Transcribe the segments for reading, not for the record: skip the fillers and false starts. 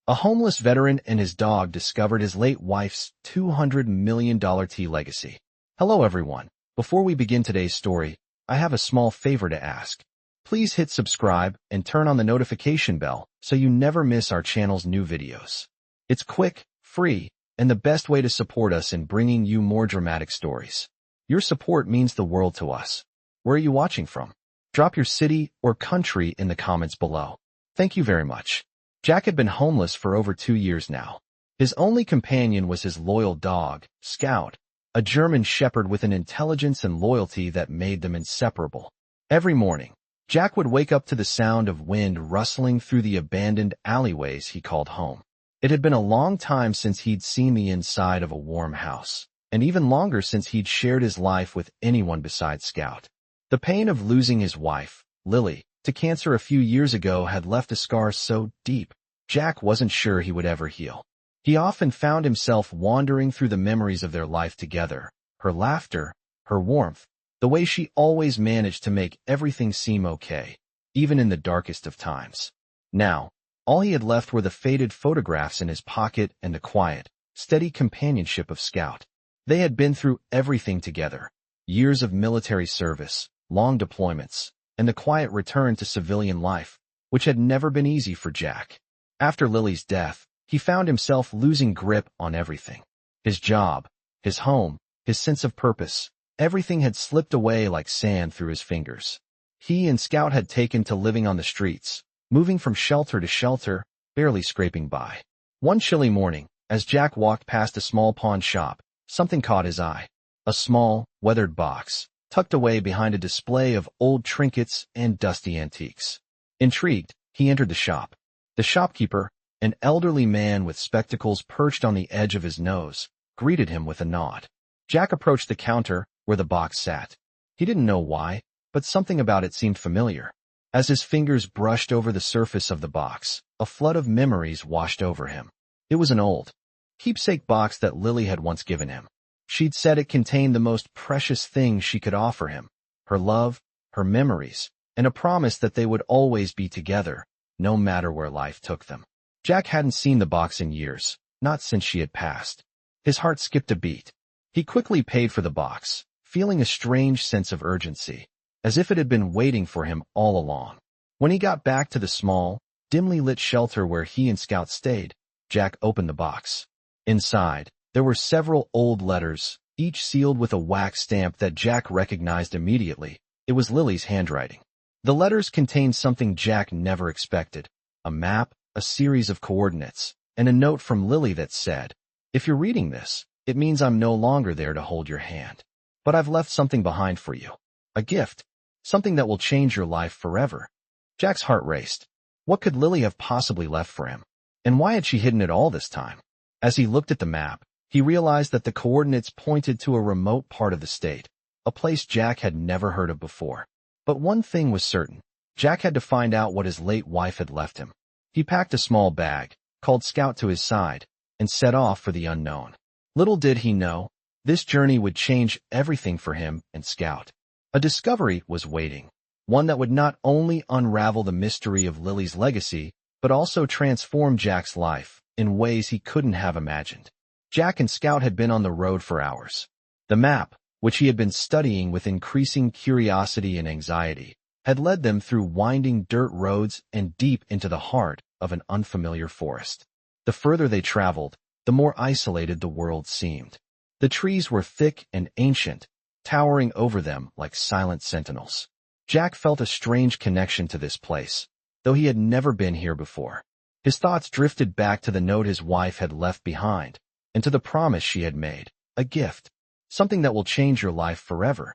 A homeless veteran and his dog discovered his late wife's $200 million tea legacy. Hello everyone. Before we begin today's story, I have a small favor to ask. Please hit subscribe and turn on the notification bell so you never miss our channel's new videos. It's quick, free, and the best way to support us in bringing you more dramatic stories. Your support means the world to us. Where are you watching from? Drop your city or country in the comments below. Thank you very much. Jack had been homeless for over 2 years now. His only companion was his loyal dog, Scout, a German shepherd with an intelligence and loyalty that made them inseparable. Every morning, Jack would wake up to the sound of wind rustling through the abandoned alleyways he called home. It had been a long time since he'd seen the inside of a warm house, and even longer since he'd shared his life with anyone besides Scout. The pain of losing his wife, Lily, to cancer a few years ago had left a scar so deep, Jack wasn't sure he would ever heal. He often found himself wandering through the memories of their life together, her laughter, her warmth, the way she always managed to make everything seem okay, even in the darkest of times. Now, all he had left were the faded photographs in his pocket and the quiet, steady companionship of Scout. They had been through everything together, years of military service, long deployments, and the quiet return to civilian life, which had never been easy for Jack. After Lily's death, he found himself losing grip on everything. His job, his home, his sense of purpose, everything had slipped away like sand through his fingers. He and Scout had taken to living on the streets, moving from shelter to shelter, barely scraping by. One chilly morning, as Jack walked past a small pawn shop, something caught his eye. A small, weathered box, tucked away behind a display of old trinkets and dusty antiques. Intrigued, he entered the shop. The shopkeeper, an elderly man with spectacles perched on the edge of his nose, greeted him with a nod. Jack approached the counter where the box sat. He didn't know why, but something about it seemed familiar. As his fingers brushed over the surface of the box, a flood of memories washed over him. It was an old, keepsake box that Lily had once given him. She'd said it contained the most precious thing she could offer him, her love, her memories, and a promise that they would always be together, no matter where life took them. Jack hadn't seen the box in years, not since she had passed. His heart skipped a beat. He quickly paid for the box, feeling a strange sense of urgency, as if it had been waiting for him all along. When he got back to the small, dimly lit shelter where he and Scout stayed, Jack opened the box. Inside, there were several old letters, each sealed with a wax stamp that Jack recognized immediately. It was Lily's handwriting. The letters contained something Jack never expected: a map, a series of coordinates, and a note from Lily that said, "If you're reading this, it means I'm no longer there to hold your hand. But I've left something behind for you. A gift. Something that will change your life forever." Jack's heart raced. What could Lily have possibly left for him? And why had she hidden it all this time? As he looked at the map, he realized that the coordinates pointed to a remote part of the state, a place Jack had never heard of before. But one thing was certain. Jack had to find out what his late wife had left him. He packed a small bag, called Scout to his side, and set off for the unknown. Little did he know, this journey would change everything for him and Scout. A discovery was waiting, one that would not only unravel the mystery of Lily's legacy, but also transform Jack's life in ways he couldn't have imagined. Jack and Scout had been on the road for hours. The map, which he had been studying with increasing curiosity and anxiety, had led them through winding dirt roads and deep into the heart of an unfamiliar forest. The further they traveled, the more isolated the world seemed. The trees were thick and ancient, towering over them like silent sentinels. Jack felt a strange connection to this place, though he had never been here before. His thoughts drifted back to the note his wife had left behind, and to the promise she had made, a gift, something that will change your life forever.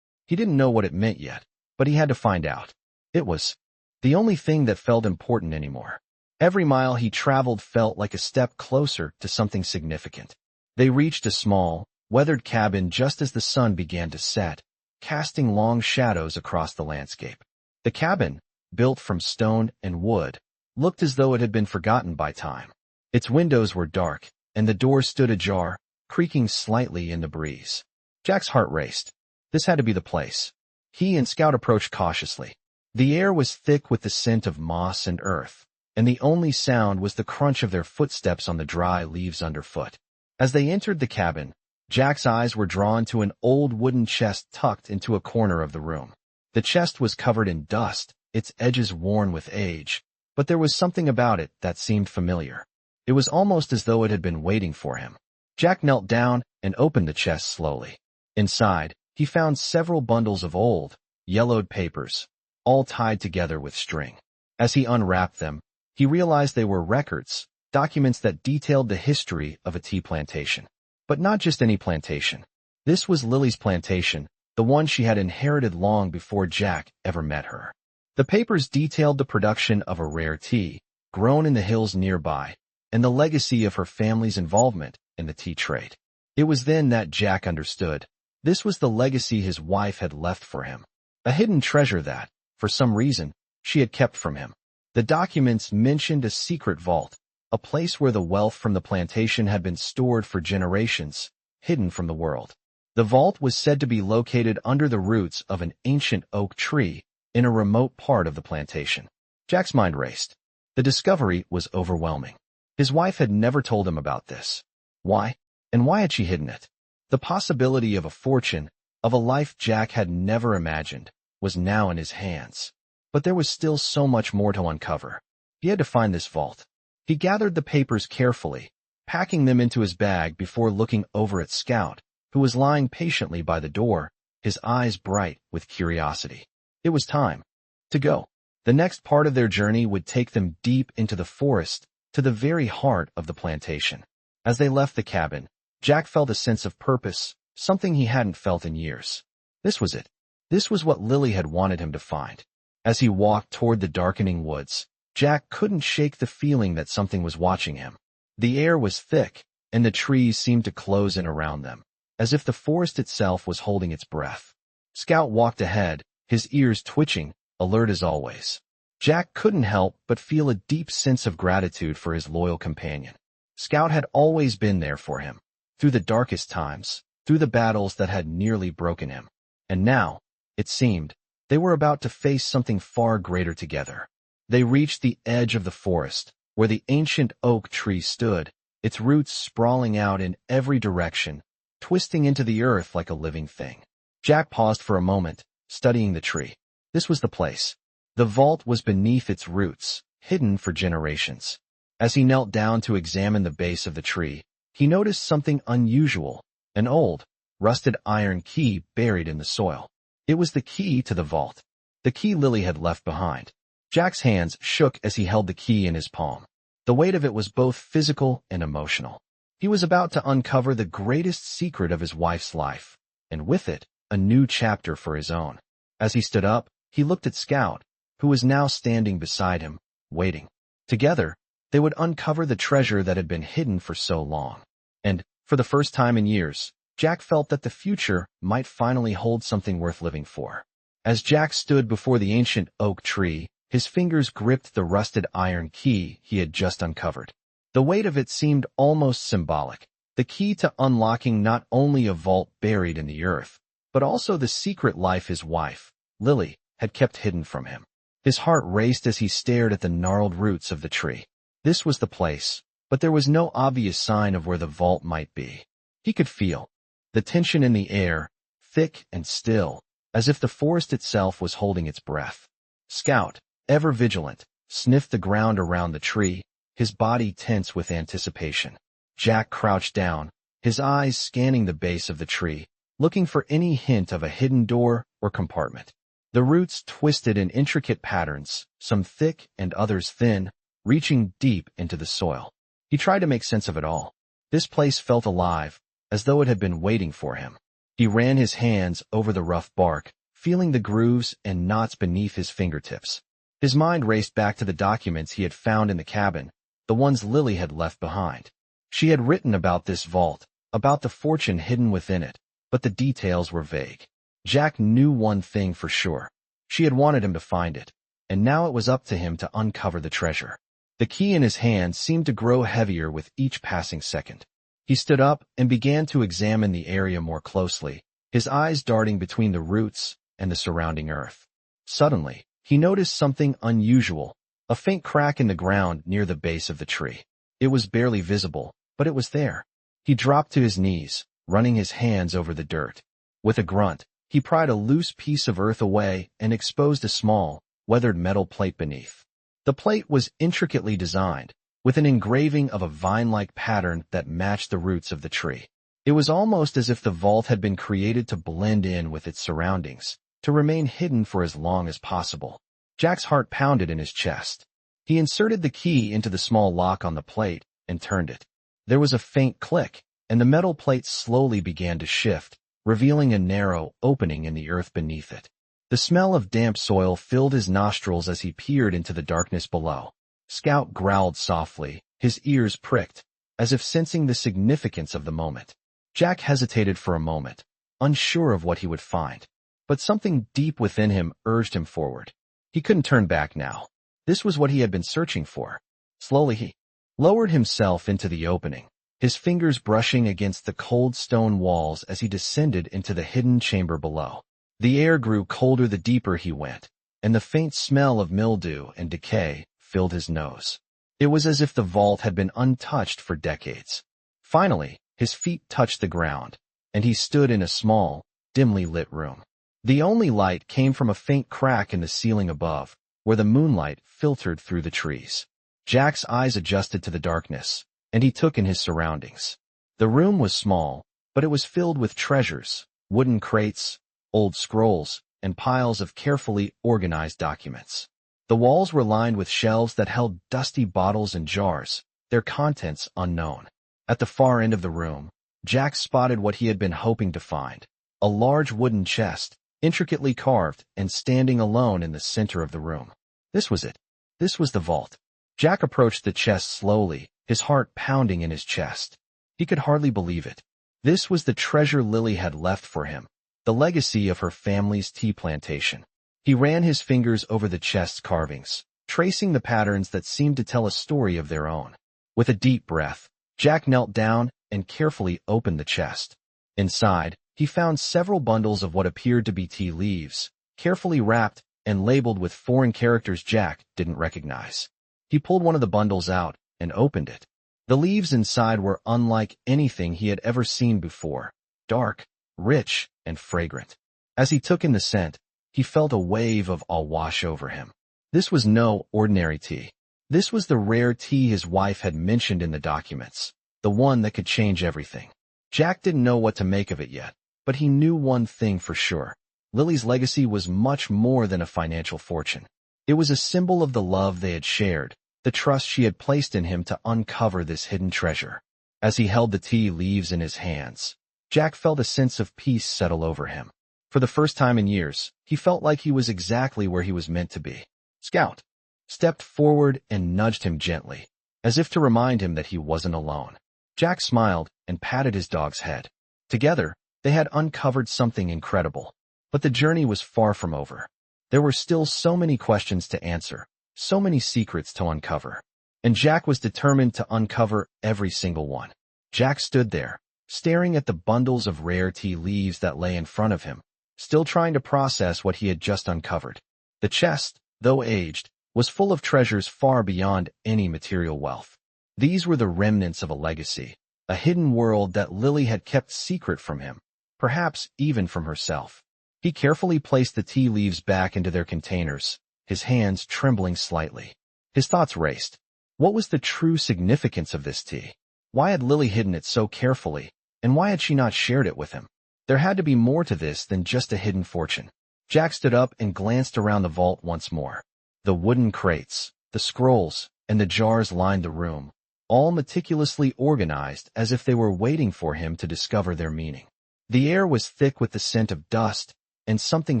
He didn't know what it meant yet, but he had to find out. It was the only thing that felt important anymore. Every mile he traveled felt like a step closer to something significant. They reached a small, weathered cabin just as the sun began to set, casting long shadows across the landscape. The cabin, built from stone and wood, looked as though it had been forgotten by time. Its windows were dark, and the door stood ajar, creaking slightly in the breeze. Jack's heart raced. This had to be the place. He and Scout approached cautiously. The air was thick with the scent of moss and earth, and the only sound was the crunch of their footsteps on the dry leaves underfoot. As they entered the cabin, Jack's eyes were drawn to an old wooden chest tucked into a corner of the room. The chest was covered in dust, its edges worn with age, but there was something about it that seemed familiar. It was almost as though it had been waiting for him. Jack knelt down and opened the chest slowly. Inside, he found several bundles of old, yellowed papers, all tied together with string. As he unwrapped them, he realized they were records, documents that detailed the history of a tea plantation. But not just any plantation. This was Lily's plantation, the one she had inherited long before Jack ever met her. The papers detailed the production of a rare tea, grown in the hills nearby, and the legacy of her family's involvement in the tea trade. It was then that Jack understood. This was the legacy his wife had left for him. A hidden treasure that, for some reason, she had kept from him. The documents mentioned a secret vault, a place where the wealth from the plantation had been stored for generations, hidden from the world. The vault was said to be located under the roots of an ancient oak tree in a remote part of the plantation. Jack's mind raced. The discovery was overwhelming. His wife had never told him about this. Why? And why had she hidden it? The possibility of a fortune, of a life Jack had never imagined, was now in his hands. But there was still so much more to uncover. He had to find this vault. He gathered the papers carefully, packing them into his bag before looking over at Scout, who was lying patiently by the door, his eyes bright with curiosity. It was time to go. The next part of their journey would take them deep into the forest, to the very heart of the plantation. As they left the cabin, Jack felt a sense of purpose, something he hadn't felt in years. This was it. This was what Lily had wanted him to find. As he walked toward the darkening woods, Jack couldn't shake the feeling that something was watching him. The air was thick, and the trees seemed to close in around them, as if the forest itself was holding its breath. Scout walked ahead, his ears twitching, alert as always. Jack couldn't help but feel a deep sense of gratitude for his loyal companion. Scout had always been there for him, through the darkest times, through the battles that had nearly broken him. And now, it seemed, they were about to face something far greater together. They reached the edge of the forest, where the ancient oak tree stood, its roots sprawling out in every direction, twisting into the earth like a living thing. Jack paused for a moment, studying the tree. This was the place. The vault was beneath its roots, hidden for generations. As he knelt down to examine the base of the tree, he noticed something unusual, an old, rusted iron key buried in the soil. It was the key to the vault, the key Lily had left behind. Jack's hands shook as he held the key in his palm. The weight of it was both physical and emotional. He was about to uncover the greatest secret of his wife's life, and with it, a new chapter for his own. As he stood up, he looked at Scout, who was now standing beside him, waiting. Together, they would uncover the treasure that had been hidden for so long. And, for the first time in years, Jack felt that the future might finally hold something worth living for. As Jack stood before the ancient oak tree, his fingers gripped the rusted iron key he had just uncovered. The weight of it seemed almost symbolic, the key to unlocking not only a vault buried in the earth, but also the secret life his wife, Lily, had kept hidden from him. His heart raced as he stared at the gnarled roots of the tree. This was the place, but there was no obvious sign of where the vault might be. He could feel the tension in the air, thick and still, as if the forest itself was holding its breath. Scout, ever vigilant, sniffed the ground around the tree, his body tense with anticipation. Jack crouched down, his eyes scanning the base of the tree, looking for any hint of a hidden door or compartment. The roots twisted in intricate patterns, some thick and others thin, reaching deep into the soil. He tried to make sense of it all. This place felt alive, as though it had been waiting for him. He ran his hands over the rough bark, feeling the grooves and knots beneath his fingertips. His mind raced back to the documents he had found in the cabin, the ones Lily had left behind. She had written about this vault, about the fortune hidden within it, but the details were vague. Jack knew one thing for sure. She had wanted him to find it, and now it was up to him to uncover the treasure. The key in his hand seemed to grow heavier with each passing second. He stood up and began to examine the area more closely, his eyes darting between the roots and the surrounding earth. Suddenly, he noticed something unusual, A faint crack in the ground near the base of the tree. It was barely visible, but it was there. He dropped to his knees, running his hands over the dirt. With a grunt, he pried a loose piece of earth away and exposed a small, weathered metal plate beneath. The plate was intricately designed, with an engraving of a vine-like pattern that matched the roots of the tree. It was almost as if the vault had been created to blend in with its surroundings, to remain hidden for as long as possible. Jack's heart pounded in his chest. He inserted the key into the small lock on the plate and turned it. There was a faint click, and the metal plate slowly began to shift, revealing a narrow opening in the earth beneath it. The smell of damp soil filled his nostrils as he peered into the darkness below. Scout growled softly, his ears pricked, as if sensing the significance of the moment. Jack hesitated for a moment, unsure of what he would find. But something deep within him urged him forward. He couldn't turn back now. This was what he had been searching for. Slowly he lowered himself into the opening, his fingers brushing against the cold stone walls as he descended into the hidden chamber below. The air grew colder the deeper he went, and the faint smell of mildew and decay filled his nose. It was as if the vault had been untouched for decades. Finally, his feet touched the ground, and he stood in a small, dimly lit room. The only light came from a faint crack in the ceiling above, where the moonlight filtered through the trees. Jack's eyes adjusted to the darkness, and he took in his surroundings. The room was small, but it was filled with treasures, wooden crates, old scrolls, and piles of carefully organized documents. The walls were lined with shelves that held dusty bottles and jars, their contents unknown. At the far end of the room, Jack spotted what he had been hoping to find: a large wooden chest, intricately carved and standing alone in the center of the room. This was it. This was the vault. Jack approached the chest slowly, his heart pounding in his chest. He could hardly believe it. This was the treasure Lily had left for him, the legacy of her family's tea plantation. He ran his fingers over the chest's carvings, tracing the patterns that seemed to tell a story of their own. With a deep breath, Jack knelt down and carefully opened the chest. Inside, he found several bundles of what appeared to be tea leaves, carefully wrapped and labeled with foreign characters Jack didn't recognize. He pulled one of the bundles out and opened it. The leaves inside were unlike anything he had ever seen before, dark, rich, and fragrant. As he took in the scent, he felt a wave of awe wash over him. This was no ordinary tea. This was the rare tea his wife had mentioned in the documents, the one that could change everything. Jack didn't know what to make of it yet, but he knew one thing for sure. Lily's legacy was much more than a financial fortune. It was a symbol of the love they had shared, the trust she had placed in him to uncover this hidden treasure. As he held the tea leaves in his hands, Jack felt a sense of peace settle over him. For the first time in years, he felt like he was exactly where he was meant to be. Scout stepped forward and nudged him gently, as if to remind him that he wasn't alone. Jack smiled and patted his dog's head. Together, they had uncovered something incredible. But the journey was far from over. There were still so many questions to answer, so many secrets to uncover. And Jack was determined to uncover every single one. Jack stood there, staring at the bundles of rare tea leaves that lay in front of him, still trying to process what he had just uncovered. The chest, though aged, was full of treasures far beyond any material wealth. These were the remnants of a legacy, a hidden world that Lily had kept secret from him, perhaps even from herself. He carefully placed the tea leaves back into their containers, his hands trembling slightly. His thoughts raced. What was the true significance of this tea? Why had Lily hidden it so carefully, and why had she not shared it with him? There had to be more to this than just a hidden fortune. Jack stood up and glanced around the vault once more. The wooden crates, the scrolls, and the jars lined the room, all meticulously organized as if they were waiting for him to discover their meaning. The air was thick with the scent of dust and something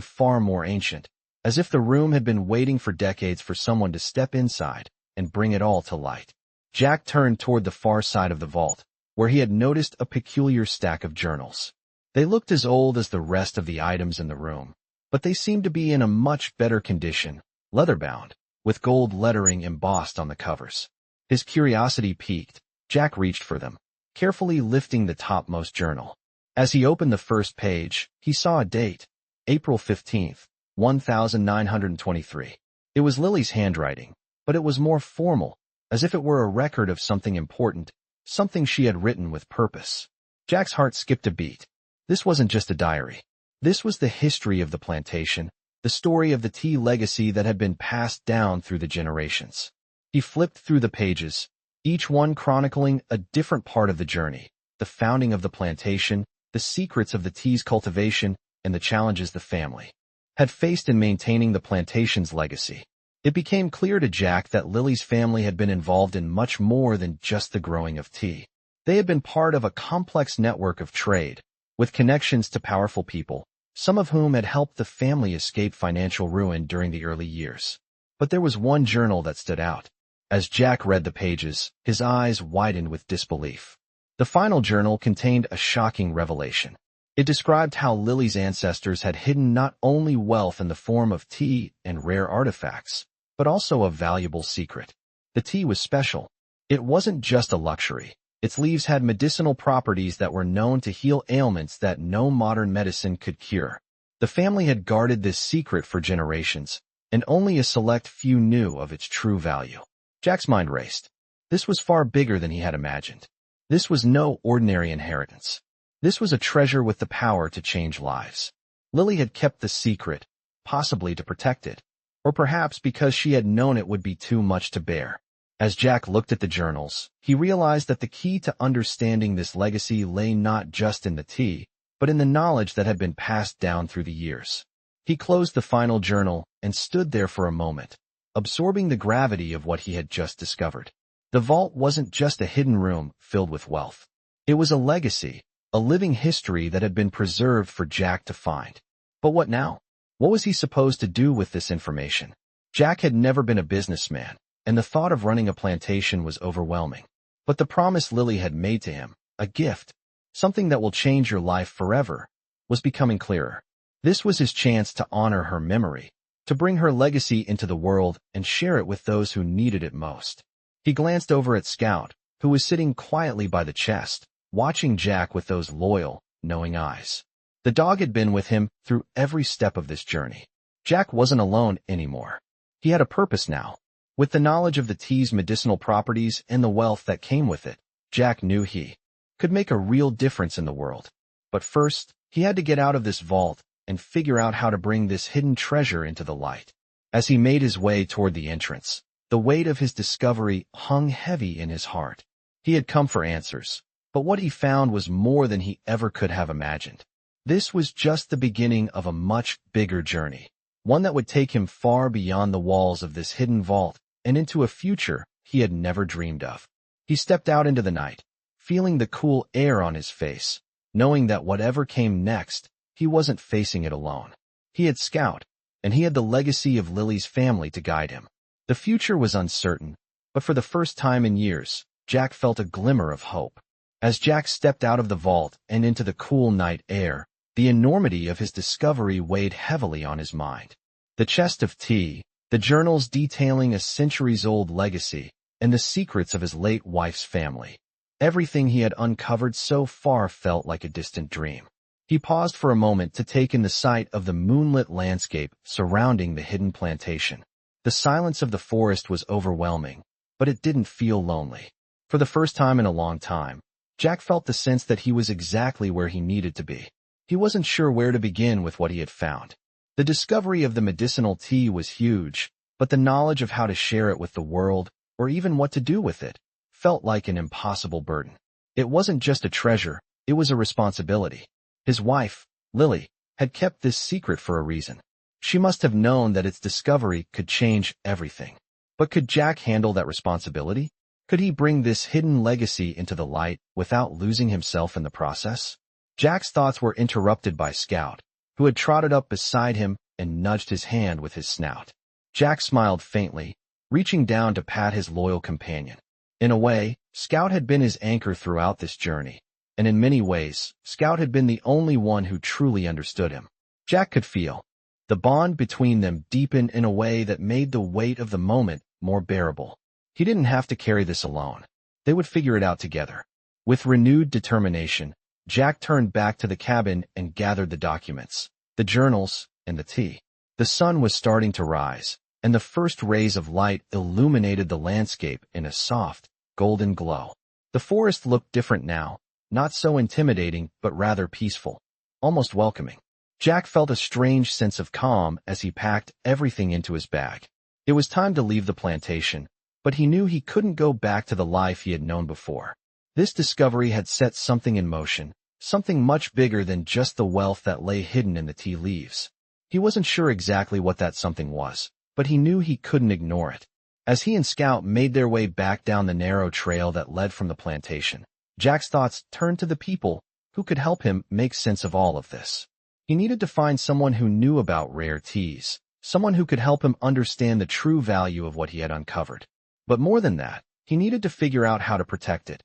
far more ancient, as if the room had been waiting for decades for someone to step inside and bring it all to light. Jack turned toward the far side of the vault, where he had noticed a peculiar stack of journals. They looked as old as the rest of the items in the room, but they seemed to be in a much better condition, leather-bound, with gold lettering embossed on the covers. His curiosity piqued. Jack reached for them, carefully lifting the topmost journal. As he opened the first page, he saw a date, April 15th, 1923. It was Lily's handwriting, but it was more formal, as if it were a record of something important, something she had written with purpose. Jack's heart skipped a beat. This wasn't just a diary. This was the history of the plantation, the story of the tea legacy that had been passed down through the generations. He flipped through the pages, each one chronicling a different part of the journey, the founding of the plantation, the secrets of the tea's cultivation, and the challenges the family had faced in maintaining the plantation's legacy. It became clear to Jack that Lily's family had been involved in much more than just the growing of tea. They had been part of a complex network of trade, with connections to powerful people, some of whom had helped the family escape financial ruin during the early years. But there was one journal that stood out. As Jack read the pages, his eyes widened with disbelief. The final journal contained a shocking revelation. It described how Lily's ancestors had hidden not only wealth in the form of tea and rare artifacts, but also a valuable secret. The tea was special. It wasn't just a luxury. Its leaves had medicinal properties that were known to heal ailments that no modern medicine could cure. The family had guarded this secret for generations, and only a select few knew of its true value. Jack's mind raced. This was far bigger than he had imagined. This was no ordinary inheritance. This was a treasure with the power to change lives. Lily had kept the secret, possibly to protect it, or perhaps because she had known it would be too much to bear. As Jack looked at the journals, he realized that the key to understanding this legacy lay not just in the tea, but in the knowledge that had been passed down through the years. He closed the final journal and stood there for a moment, absorbing the gravity of what he had just discovered. The vault wasn't just a hidden room filled with wealth. It was a legacy, a living history that had been preserved for Jack to find. But what now? What was he supposed to do with this information? Jack had never been a businessman, and the thought of running a plantation was overwhelming. But the promise Lily had made to him, a gift, something that will change your life forever, was becoming clearer. This was his chance to honor her memory, to bring her legacy into the world and share it with those who needed it most. He glanced over at Scout, who was sitting quietly by the chest, watching Jack with those loyal, knowing eyes. The dog had been with him through every step of this journey. Jack wasn't alone anymore. He had a purpose now. With the knowledge of the tea's medicinal properties and the wealth that came with it, Jack knew he could make a real difference in the world. But first, he had to get out of this vault and figure out how to bring this hidden treasure into the light. As he made his way toward the entrance, the weight of his discovery hung heavy in his heart. He had come for answers, but what he found was more than he ever could have imagined. This was just the beginning of a much bigger journey, one that would take him far beyond the walls of this hidden vault and into a future he had never dreamed of. He stepped out into the night, feeling the cool air on his face, knowing that whatever came next, he wasn't facing it alone. He had Scout, and he had the legacy of Lily's family to guide him. The future was uncertain, but for the first time in years, Jack felt a glimmer of hope. As Jack stepped out of the vault and into the cool night air, the enormity of his discovery weighed heavily on his mind. The chest of tea, the journals detailing a centuries-old legacy, and the secrets of his late wife's family. Everything he had uncovered so far felt like a distant dream. He paused for a moment to take in the sight of the moonlit landscape surrounding the hidden plantation. The silence of the forest was overwhelming, but it didn't feel lonely. For the first time in a long time, Jack felt the sense that he was exactly where he needed to be. He wasn't sure where to begin with what he had found. The discovery of the medicinal tea was huge, but the knowledge of how to share it with the world, or even what to do with it, felt like an impossible burden. It wasn't just a treasure, it was a responsibility. His wife, Lily, had kept this secret for a reason. She must have known that its discovery could change everything. But could Jack handle that responsibility? Could he bring this hidden legacy into the light without losing himself in the process? Jack's thoughts were interrupted by Scout, who had trotted up beside him and nudged his hand with his snout. Jack smiled faintly, reaching down to pat his loyal companion. In a way, Scout had been his anchor throughout this journey, and in many ways, Scout had been the only one who truly understood him. Jack could feel the bond between them deepen in a way that made the weight of the moment more bearable. He didn't have to carry this alone. They would figure it out together. With renewed determination, Jack turned back to the cabin and gathered the documents, the journals, and the tea. The sun was starting to rise, and the first rays of light illuminated the landscape in a soft, golden glow. The forest looked different now, not so intimidating but rather peaceful, almost welcoming. Jack felt a strange sense of calm as he packed everything into his bag. It was time to leave the plantation, but he knew he couldn't go back to the life he had known before. This discovery had set something in motion, something much bigger than just the wealth that lay hidden in the tea leaves. He wasn't sure exactly what that something was, but he knew he couldn't ignore it. As he and Scout made their way back down the narrow trail that led from the plantation, Jack's thoughts turned to the people who could help him make sense of all of this. He needed to find someone who knew about rare teas, someone who could help him understand the true value of what he had uncovered. But more than that, he needed to figure out how to protect it,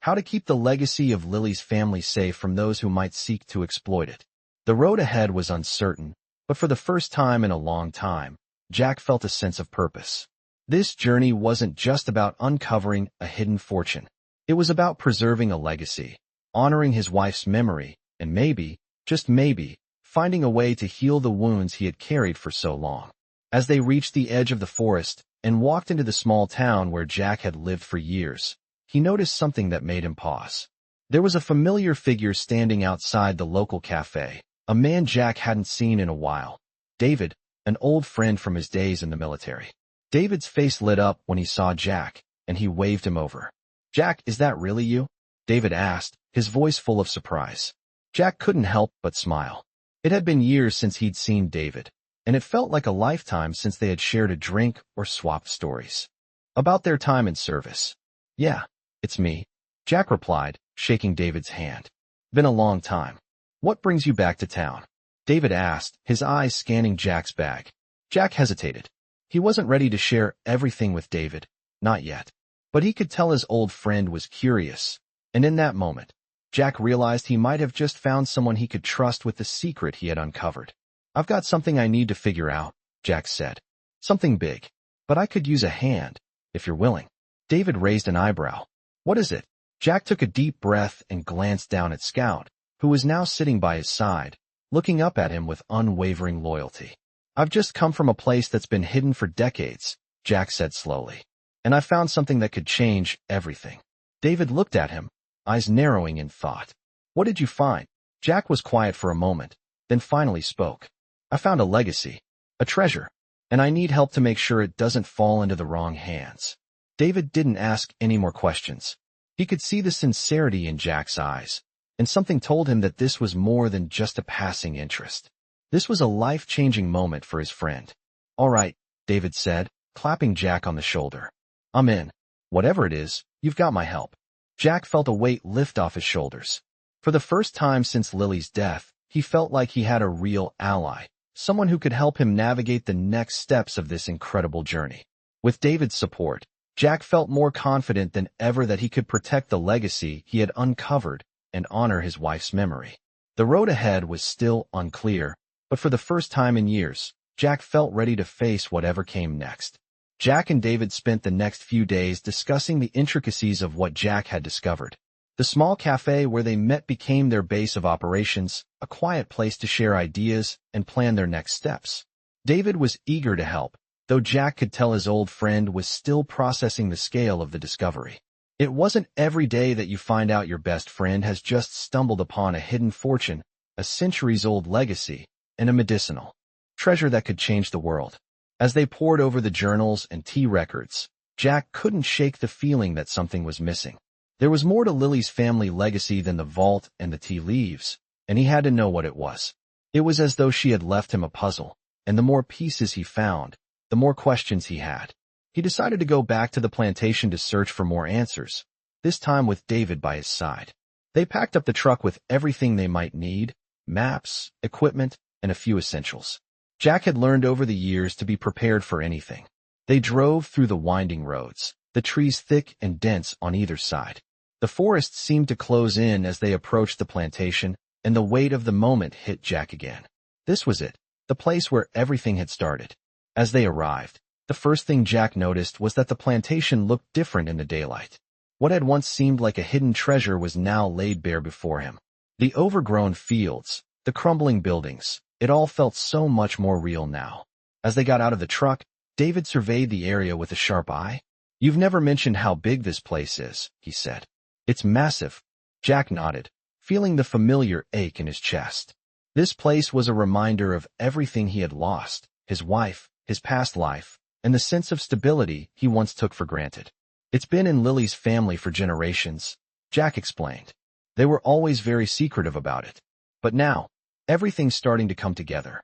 how to keep the legacy of Lily's family safe from those who might seek to exploit it. The road ahead was uncertain, but for the first time in a long time, Jack felt a sense of purpose. This journey wasn't just about uncovering a hidden fortune. It was about preserving a legacy, honoring his wife's memory, and maybe, just maybe, finding a way to heal the wounds he had carried for so long. As they reached the edge of the forest and walked into the small town where Jack had lived for years, he noticed something that made him pause. There was a familiar figure standing outside the local cafe, a man Jack hadn't seen in a while. David, an old friend from his days in the military. David's face lit up when he saw Jack, and he waved him over. "Jack, is that really you?" David asked, his voice full of surprise. Jack couldn't help but smile. It had been years since he'd seen David, and it felt like a lifetime since they had shared a drink or swapped stories about their time in service. "Yeah, it's me," Jack replied, shaking David's hand. "Been a long time. What brings you back to town?" David asked, his eyes scanning Jack's bag. Jack hesitated. He wasn't ready to share everything with David, not yet. But he could tell his old friend was curious, and in that moment, Jack realized he might have just found someone he could trust with the secret he had uncovered. "I've got something I need to figure out," Jack said. "Something big, but I could use a hand, if you're willing." David raised an eyebrow. "What is it?" Jack took a deep breath and glanced down at Scout, who was now sitting by his side, looking up at him with unwavering loyalty. "I've just come from a place that's been hidden for decades," Jack said slowly, "and I found something that could change everything." David looked at him, eyes narrowing in thought. "What did you find?" Jack was quiet for a moment, then finally spoke. "I found a legacy, a treasure, and I need help to make sure it doesn't fall into the wrong hands." David didn't ask any more questions. He could see the sincerity in Jack's eyes, and something told him that this was more than just a passing interest. This was a life-changing moment for his friend. "All right," David said, clapping Jack on the shoulder. "I'm in. Whatever it is, you've got my help." Jack felt a weight lift off his shoulders. For the first time since Lily's death, he felt like he had a real ally, someone who could help him navigate the next steps of this incredible journey. With David's support, Jack felt more confident than ever that he could protect the legacy he had uncovered and honor his wife's memory. The road ahead was still unclear, but for the first time in years, Jack felt ready to face whatever came next. Jack and David spent the next few days discussing the intricacies of what Jack had discovered. The small cafe where they met became their base of operations, a quiet place to share ideas and plan their next steps. David was eager to help, though Jack could tell his old friend was still processing the scale of the discovery. It wasn't every day that you find out your best friend has just stumbled upon a hidden fortune, a centuries-old legacy, and a medicinal treasure that could change the world. As they pored over the journals and tea records, Jack couldn't shake the feeling that something was missing. There was more to Lily's family legacy than the vault and the tea leaves, and he had to know what it was. It was as though she had left him a puzzle, and the more pieces he found, the more questions he had. He decided to go back to the plantation to search for more answers, this time with David by his side. They packed up the truck with everything they might need, maps, equipment, and a few essentials. Jack had learned over the years to be prepared for anything. They drove through the winding roads, the trees thick and dense on either side. The forest seemed to close in as they approached the plantation, and the weight of the moment hit Jack again. This was it, the place where everything had started. As they arrived, the first thing Jack noticed was that the plantation looked different in the daylight. What had once seemed like a hidden treasure was now laid bare before him. The overgrown fields, the crumbling buildings, it all felt so much more real now. As they got out of the truck, David surveyed the area with a sharp eye. "You've never mentioned how big this place is," he said. "It's massive." Jack nodded, feeling the familiar ache in his chest. This place was a reminder of everything he had lost: his wife, his past life, and the sense of stability he once took for granted. "It's been in Lily's family for generations," Jack explained. "They were always very secretive about it. But now, everything's starting to come together."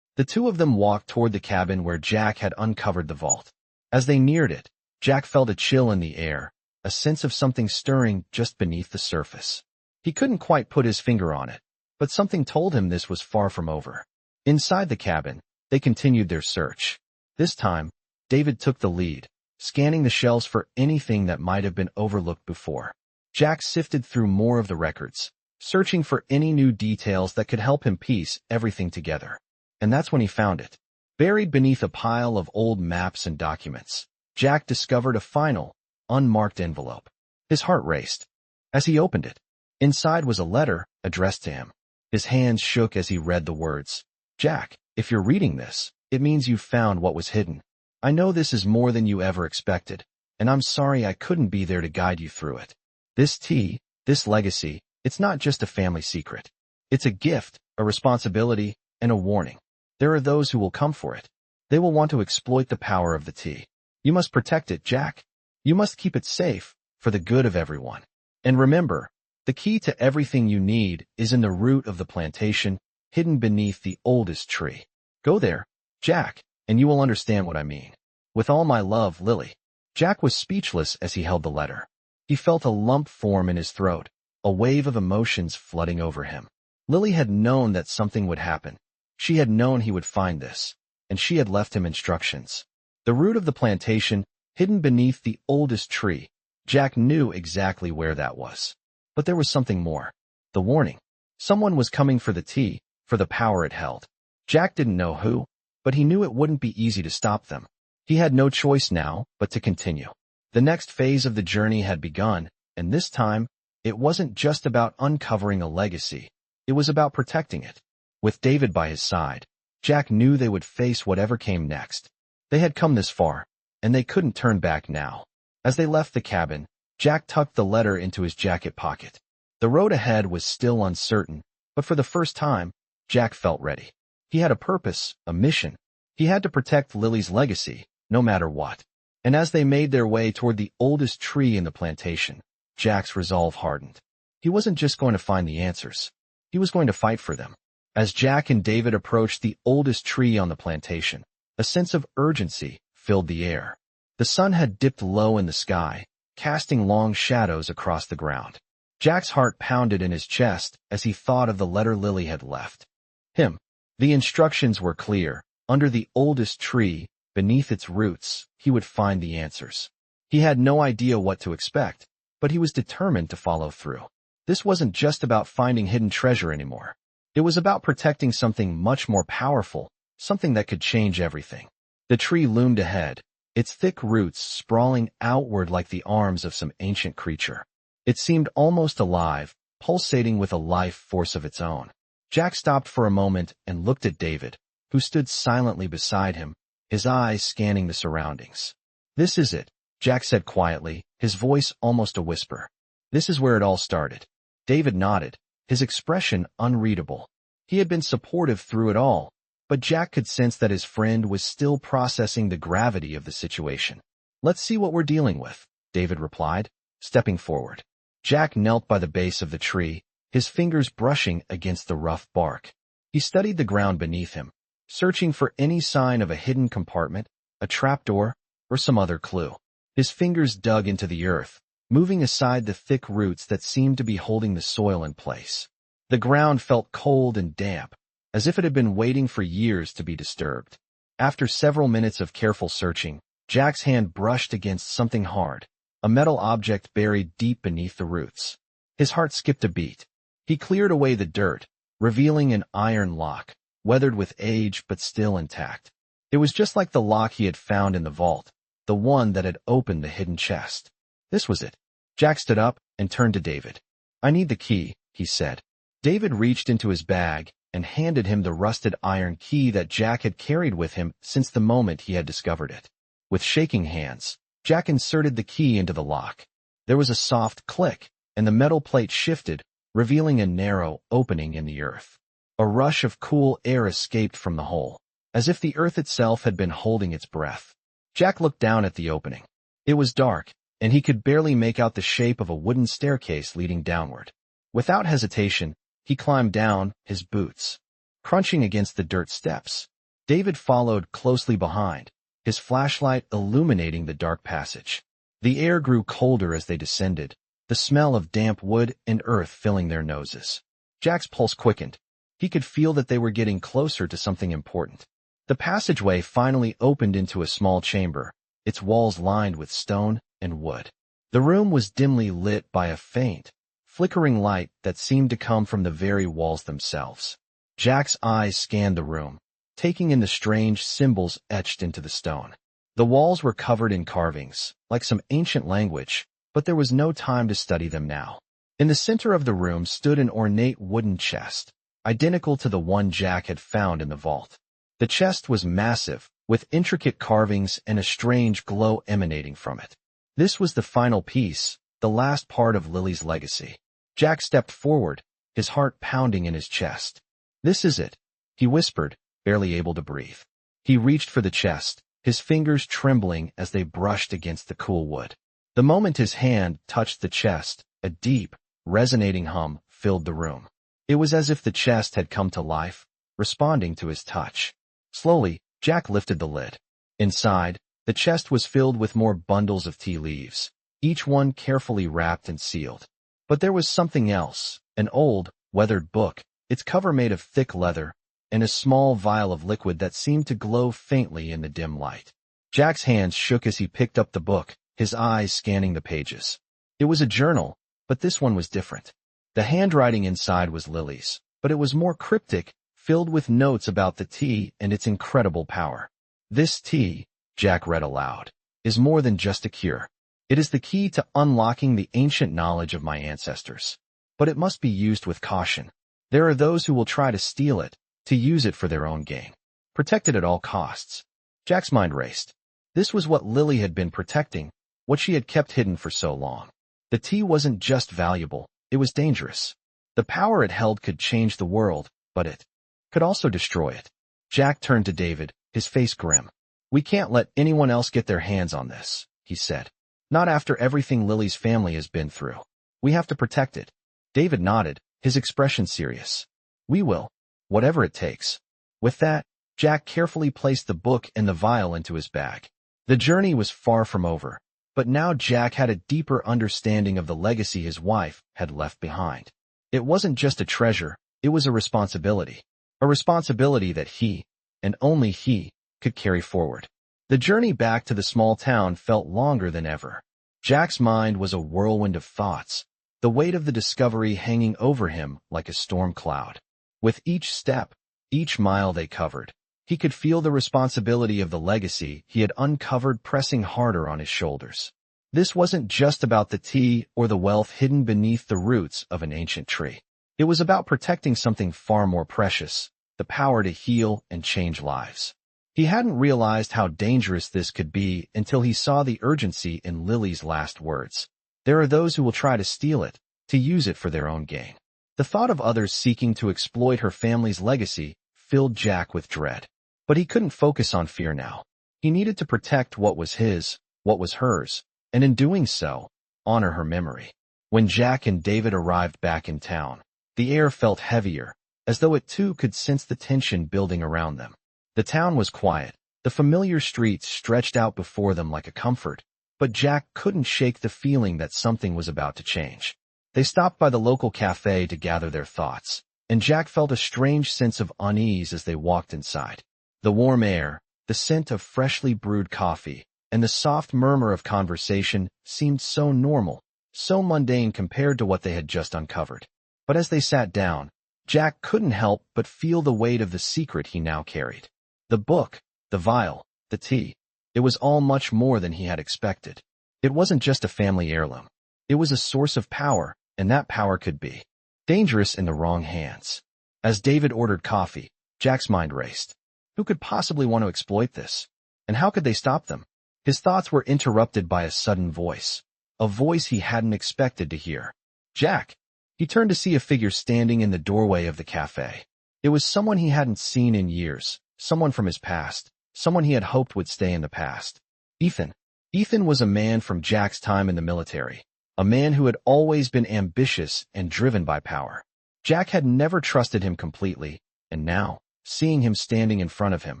The two of them walked toward the cabin where Jack had uncovered the vault. As they neared it, Jack felt a chill in the air, a sense of something stirring just beneath the surface. He couldn't quite put his finger on it, but something told him this was far from over. Inside the cabin, they continued their search. This time, David took the lead, scanning the shelves for anything that might have been overlooked before. Jack sifted through more of the records, searching for any new details that could help him piece everything together. And that's when he found it. Buried beneath a pile of old maps and documents, Jack discovered a final, unmarked envelope. His heart raced. As he opened it, inside was a letter addressed to him. His hands shook as he read the words. "Jack, if you're reading this, it means you've found what was hidden. I know this is more than you ever expected, and I'm sorry I couldn't be there to guide you through it. This legacy, it's not just a family secret. It's a gift, a responsibility, and a warning. There are those who will come for it. They will want to exploit the power of the tea. You must protect it, Jack. You must keep it safe, for the good of everyone. And remember, the key to everything you need is in the root of the plantation, hidden beneath the oldest tree. Go there, Jack, and you will understand what I mean. With all my love, Lily." Jack was speechless as he held the letter. He felt a lump form in his throat, a wave of emotions flooding over him. Lily had known that something would happen. She had known he would find this, and she had left him instructions. The root of the plantation, hidden beneath the oldest tree. Jack knew exactly where that was. But there was something more. The warning. Someone was coming for the tea, for the power it held. Jack didn't know who, but he knew it wouldn't be easy to stop them. He had no choice now but to continue. The next phase of the journey had begun, and this time, it wasn't just about uncovering a legacy. It was about protecting it. With David by his side, Jack knew they would face whatever came next. They had come this far, and they couldn't turn back now. As they left the cabin, Jack tucked the letter into his jacket pocket. The road ahead was still uncertain, but for the first time, Jack felt ready. He had a purpose, a mission. He had to protect Lily's legacy, no matter what. And as they made their way toward the oldest tree in the plantation, Jack's resolve hardened. He wasn't just going to find the answers. He was going to fight for them. As Jack and David approached the oldest tree on the plantation, a sense of urgency filled the air. The sun had dipped low in the sky, casting long shadows across the ground. Jack's heart pounded in his chest as he thought of the letter Lily had left him. The instructions were clear. Under the oldest tree, beneath its roots, he would find the answers. He had no idea what to expect, but he was determined to follow through. This wasn't just about finding hidden treasure anymore. It was about protecting something much more powerful, something that could change everything. The tree loomed ahead, its thick roots sprawling outward like the arms of some ancient creature. It seemed almost alive, pulsating with a life force of its own. Jack stopped for a moment and looked at David, who stood silently beside him, his eyes scanning the surroundings. "This is it," Jack said quietly, his voice almost a whisper. "This is where it all started." David nodded, his expression unreadable. He had been supportive through it all, but Jack could sense that his friend was still processing the gravity of the situation. "Let's see what we're dealing with," David replied, stepping forward. Jack knelt by the base of the tree, his fingers brushing against the rough bark. He studied the ground beneath him, searching for any sign of a hidden compartment, a trapdoor, or some other clue. His fingers dug into the earth, moving aside the thick roots that seemed to be holding the soil in place. The ground felt cold and damp, as if it had been waiting for years to be disturbed. After several minutes of careful searching, Jack's hand brushed against something hard, a metal object buried deep beneath the roots. His heart skipped a beat. He cleared away the dirt, revealing an iron lock, weathered with age but still intact. It was just like the lock he had found in the vault, the one that had opened the hidden chest. This was it. Jack stood up and turned to David. "I need the key," he said. David reached into his bag, and handed him the rusted iron key that Jack had carried with him since the moment he had discovered it. With shaking hands, Jack inserted the key into the lock. There was a soft click, and the metal plate shifted, revealing a narrow opening in the earth. A rush of cool air escaped from the hole, as if the earth itself had been holding its breath. Jack looked down at the opening. It was dark, and he could barely make out the shape of a wooden staircase leading downward. Without hesitation, he climbed down, his boots crunching against the dirt steps. David followed closely behind, his flashlight illuminating the dark passage. The air grew colder as they descended, the smell of damp wood and earth filling their noses. Jack's pulse quickened. He could feel that they were getting closer to something important. The passageway finally opened into a small chamber, its walls lined with stone and wood. The room was dimly lit by a faint, flickering light that seemed to come from the very walls themselves. Jack's eyes scanned the room, taking in the strange symbols etched into the stone. The walls were covered in carvings, like some ancient language, but there was no time to study them now. In the center of the room stood an ornate wooden chest, identical to the one Jack had found in the vault. The chest was massive, with intricate carvings and a strange glow emanating from it. This was the final piece, the last part of Lily's legacy. Jack stepped forward, his heart pounding in his chest. "This is it," he whispered, barely able to breathe. He reached for the chest, his fingers trembling as they brushed against the cool wood. The moment his hand touched the chest, a deep, resonating hum filled the room. It was as if the chest had come to life, responding to his touch. Slowly, Jack lifted the lid. Inside, the chest was filled with more bundles of tea leaves, each one carefully wrapped and sealed. But there was something else, an old, weathered book, its cover made of thick leather, and a small vial of liquid that seemed to glow faintly in the dim light. Jack's hands shook as he picked up the book, his eyes scanning the pages. It was a journal, but this one was different. The handwriting inside was Lily's, but it was more cryptic, filled with notes about the tea and its incredible power. "This tea," Jack read aloud, "is more than just a cure. It is the key to unlocking the ancient knowledge of my ancestors. But it must be used with caution. There are those who will try to steal it, to use it for their own gain. Protect it at all costs." Jack's mind raced. This was what Lily had been protecting, what she had kept hidden for so long. The tea wasn't just valuable, it was dangerous. The power it held could change the world, but it could also destroy it. Jack turned to David, his face grim. "We can't let anyone else get their hands on this," he said. "Not after everything Lily's family has been through. We have to protect it." David nodded, his expression serious. "We will, whatever it takes." With that, Jack carefully placed the book and the vial into his bag. The journey was far from over, but now Jack had a deeper understanding of the legacy his wife had left behind. It wasn't just a treasure, it was a responsibility that he, and only he, could carry forward. The journey back to the small town felt longer than ever. Jack's mind was a whirlwind of thoughts, the weight of the discovery hanging over him like a storm cloud. With each step, each mile they covered, he could feel the responsibility of the legacy he had uncovered pressing harder on his shoulders. This wasn't just about the tea or the wealth hidden beneath the roots of an ancient tree. It was about protecting something far more precious, the power to heal and change lives. He hadn't realized how dangerous this could be until he saw the urgency in Lily's last words. There are those who will try to steal it, to use it for their own gain. The thought of others seeking to exploit her family's legacy filled Jack with dread. But he couldn't focus on fear now. He needed to protect what was his, what was hers, and in doing so, honor her memory. When Jack and David arrived back in town, the air felt heavier, as though it too could sense the tension building around them. The town was quiet, the familiar streets stretched out before them like a comfort, but Jack couldn't shake the feeling that something was about to change. They stopped by the local cafe to gather their thoughts, and Jack felt a strange sense of unease as they walked inside. The warm air, the scent of freshly brewed coffee, and the soft murmur of conversation seemed so normal, so mundane compared to what they had just uncovered. But as they sat down, Jack couldn't help but feel the weight of the secret he now carried. The book, the vial, the tea. It was all much more than he had expected. It wasn't just a family heirloom. It was a source of power, and that power could be dangerous in the wrong hands. As David ordered coffee, Jack's mind raced. Who could possibly want to exploit this? And how could they stop them? His thoughts were interrupted by a sudden voice. A voice he hadn't expected to hear. Jack! He turned to see a figure standing in the doorway of the cafe. It was someone he hadn't seen in years, someone from his past, someone he had hoped would stay in the past. Ethan. Ethan was a man from Jack's time in the military, a man who had always been ambitious and driven by power. Jack had never trusted him completely, and now, seeing him standing in front of him,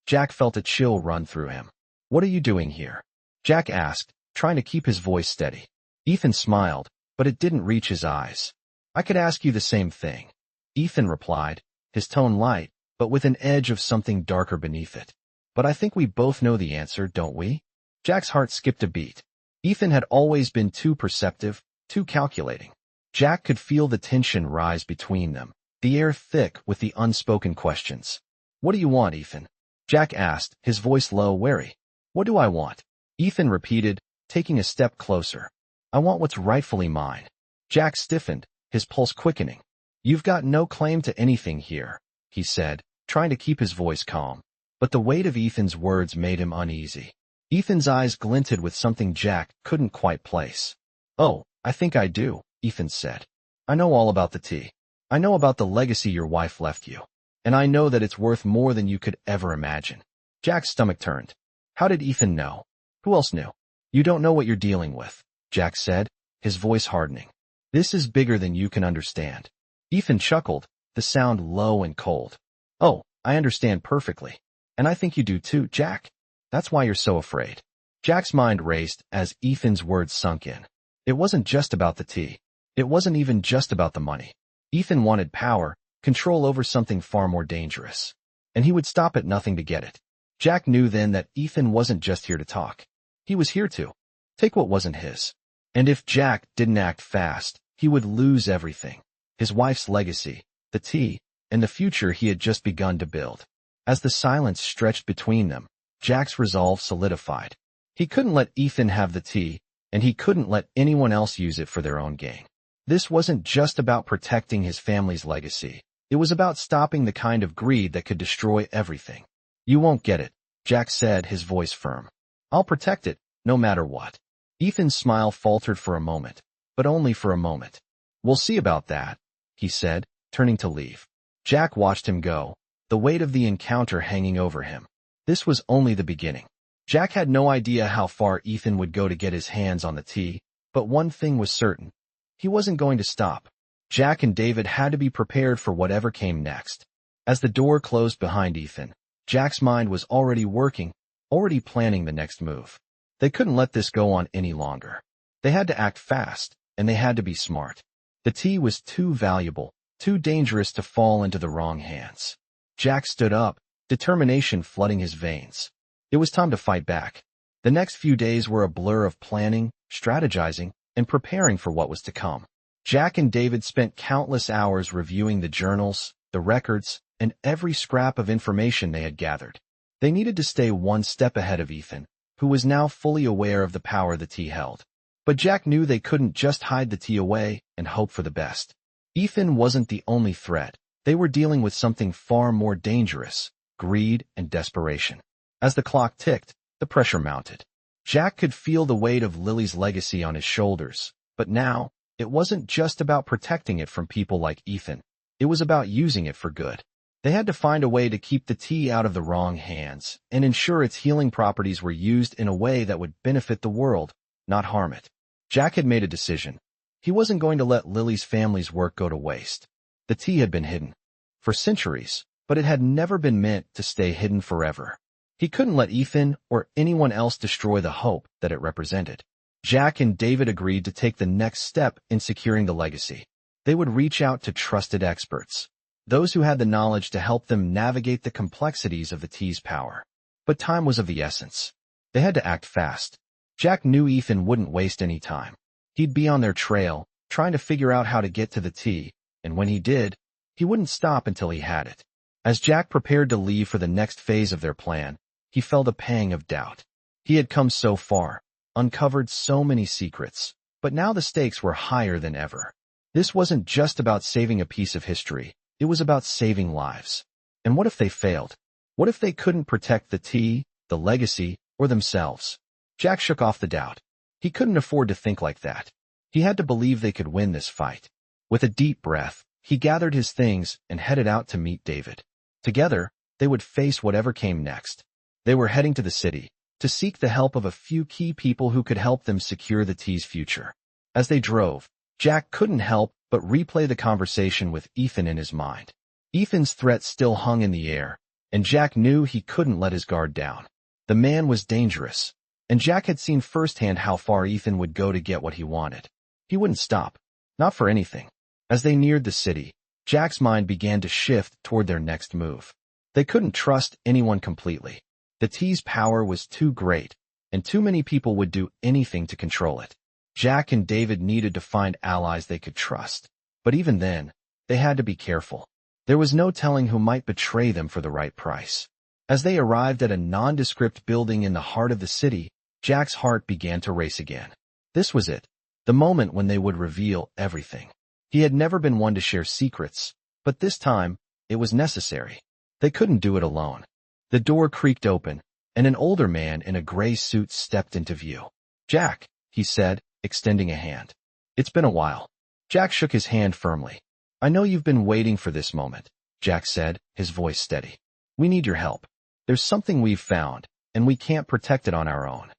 Jack felt a chill run through him. What are you doing here? Jack asked, trying to keep his voice steady. Ethan smiled, but it didn't reach his eyes. I could ask you the same thing. Ethan replied, his tone light, but with an edge of something darker beneath it. But I think we both know the answer, don't we? Jack's heart skipped a beat. Ethan had always been too perceptive, too calculating. Jack could feel the tension rise between them, the air thick with the unspoken questions. What do you want, Ethan? Jack asked, his voice low, wary. What do I want? Ethan repeated, taking a step closer. I want what's rightfully mine. Jack stiffened, his pulse quickening. You've got no claim to anything here, he said, trying to keep his voice calm. But the weight of Ethan's words made him uneasy. Ethan's eyes glinted with something Jack couldn't quite place. Oh, I think I do, Ethan said. I know all about the tea. I know about the legacy your wife left you. And I know that it's worth more than you could ever imagine. Jack's stomach turned. How did Ethan know? Who else knew? You don't know what you're dealing with, Jack said, his voice hardening. This is bigger than you can understand. Ethan chuckled, the sound low and cold. Oh, I understand perfectly. And I think you do too, Jack. That's why you're so afraid. Jack's mind raced as Ethan's words sunk in. It wasn't just about the tea. It wasn't even just about the money. Ethan wanted power, control over something far more dangerous. And he would stop at nothing to get it. Jack knew then that Ethan wasn't just here to talk. He was here to take what wasn't his. And if Jack didn't act fast, he would lose everything. His wife's legacy, the tea, and the future he had just begun to build. As the silence stretched between them, Jack's resolve solidified. He couldn't let Ethan have the tea, and he couldn't let anyone else use it for their own gain. This wasn't just about protecting his family's legacy. It was about stopping the kind of greed that could destroy everything. You won't get it, Jack said, his voice firm. I'll protect it, no matter what. Ethan's smile faltered for a moment, but only for a moment. We'll see about that, he said, turning to leave. Jack watched him go, the weight of the encounter hanging over him. This was only the beginning. Jack had no idea how far Ethan would go to get his hands on the tea, but one thing was certain. He wasn't going to stop. Jack and David had to be prepared for whatever came next. As the door closed behind Ethan, Jack's mind was already working, already planning the next move. They couldn't let this go on any longer. They had to act fast, and they had to be smart. The tea was too valuable, too dangerous to fall into the wrong hands. Jack stood up, determination flooding his veins. It was time to fight back. The next few days were a blur of planning, strategizing, and preparing for what was to come. Jack and David spent countless hours reviewing the journals, the records, and every scrap of information they had gathered. They needed to stay one step ahead of Ethan, who was now fully aware of the power the tea held. But Jack knew they couldn't just hide the tea away and hope for the best. Ethan wasn't the only threat. They were dealing with something far more dangerous, greed and desperation. As the clock ticked, the pressure mounted. Jack could feel the weight of Lily's legacy on his shoulders, but now, it wasn't just about protecting it from people like Ethan. It was about using it for good. They had to find a way to keep the tea out of the wrong hands and ensure its healing properties were used in a way that would benefit the world, not harm it. Jack had made a decision. He wasn't going to let Lily's family's work go to waste. The tea had been hidden for centuries, but it had never been meant to stay hidden forever. He couldn't let Ethan or anyone else destroy the hope that it represented. Jack and David agreed to take the next step in securing the legacy. They would reach out to trusted experts, those who had the knowledge to help them navigate the complexities of the tea's power. But time was of the essence. They had to act fast. Jack knew Ethan wouldn't waste any time. He'd be on their trail, trying to figure out how to get to the tea, and when he did, he wouldn't stop until he had it. As Jack prepared to leave for the next phase of their plan, he felt a pang of doubt. He had come so far, uncovered so many secrets, but now the stakes were higher than ever. This wasn't just about saving a piece of history. It was about saving lives. And what if they failed? What if they couldn't protect the tea, the legacy, or themselves? Jack shook off the doubt. He couldn't afford to think like that. He had to believe they could win this fight. With a deep breath, he gathered his things and headed out to meet David. Together, they would face whatever came next. They were heading to the city, to seek the help of a few key people who could help them secure the tea's future. As they drove, Jack couldn't help but replay the conversation with Ethan in his mind. Ethan's threat still hung in the air, and Jack knew he couldn't let his guard down. The man was dangerous, and Jack had seen firsthand how far Ethan would go to get what he wanted. He wouldn't stop, not for anything. As they neared the city, Jack's mind began to shift toward their next move. They couldn't trust anyone completely. The tea's power was too great, and too many people would do anything to control it. Jack and David needed to find allies they could trust. But even then, they had to be careful. There was no telling who might betray them for the right price. As they arrived at a nondescript building in the heart of the city, Jack's heart began to race again. This was it, the moment when they would reveal everything. He had never been one to share secrets, but this time, it was necessary. They couldn't do it alone. The door creaked open, and an older man in a gray suit stepped into view. "Jack," he said, extending a hand. "It's been a while." Jack shook his hand firmly. "I know you've been waiting for this moment," Jack said, his voice steady. "We need your help. There's something we've found, and we can't protect it on our own."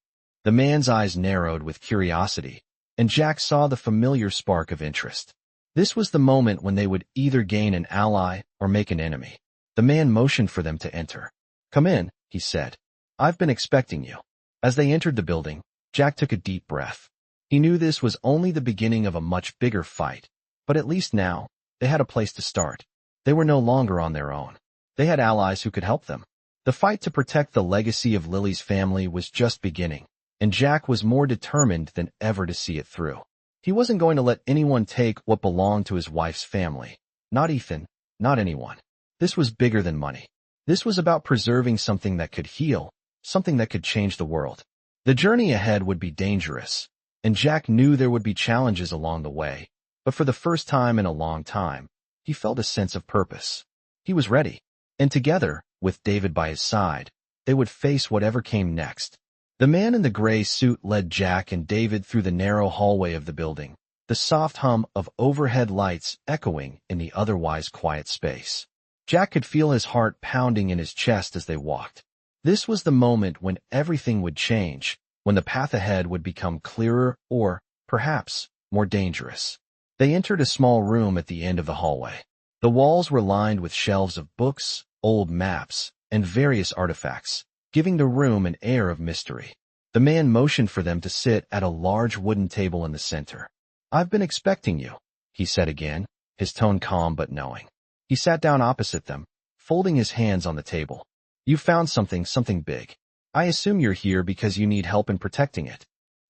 The man's eyes narrowed with curiosity, and Jack saw the familiar spark of interest. This was the moment when they would either gain an ally or make an enemy. The man motioned for them to enter. "Come in," he said. "I've been expecting you." As they entered the building, Jack took a deep breath. He knew this was only the beginning of a much bigger fight, but at least now, they had a place to start. They were no longer on their own. They had allies who could help them. The fight to protect the legacy of Lily's family was just beginning, and Jack was more determined than ever to see it through. He wasn't going to let anyone take what belonged to his wife's family. Not Ethan, not anyone. This was bigger than money. This was about preserving something that could heal, something that could change the world. The journey ahead would be dangerous, and Jack knew there would be challenges along the way, but for the first time in a long time, he felt a sense of purpose. He was ready, and together, with David by his side, they would face whatever came next. The man in the gray suit led Jack and David through the narrow hallway of the building, the soft hum of overhead lights echoing in the otherwise quiet space. Jack could feel his heart pounding in his chest as they walked. This was the moment when everything would change, when the path ahead would become clearer or, perhaps, more dangerous. They entered a small room at the end of the hallway. The walls were lined with shelves of books, old maps, and various artifacts, giving the room an air of mystery. The man motioned for them to sit at a large wooden table in the center. "I've been expecting you," he said again, his tone calm but knowing. He sat down opposite them, folding his hands on the table. "You found something big. I assume you're here because you need help in protecting it."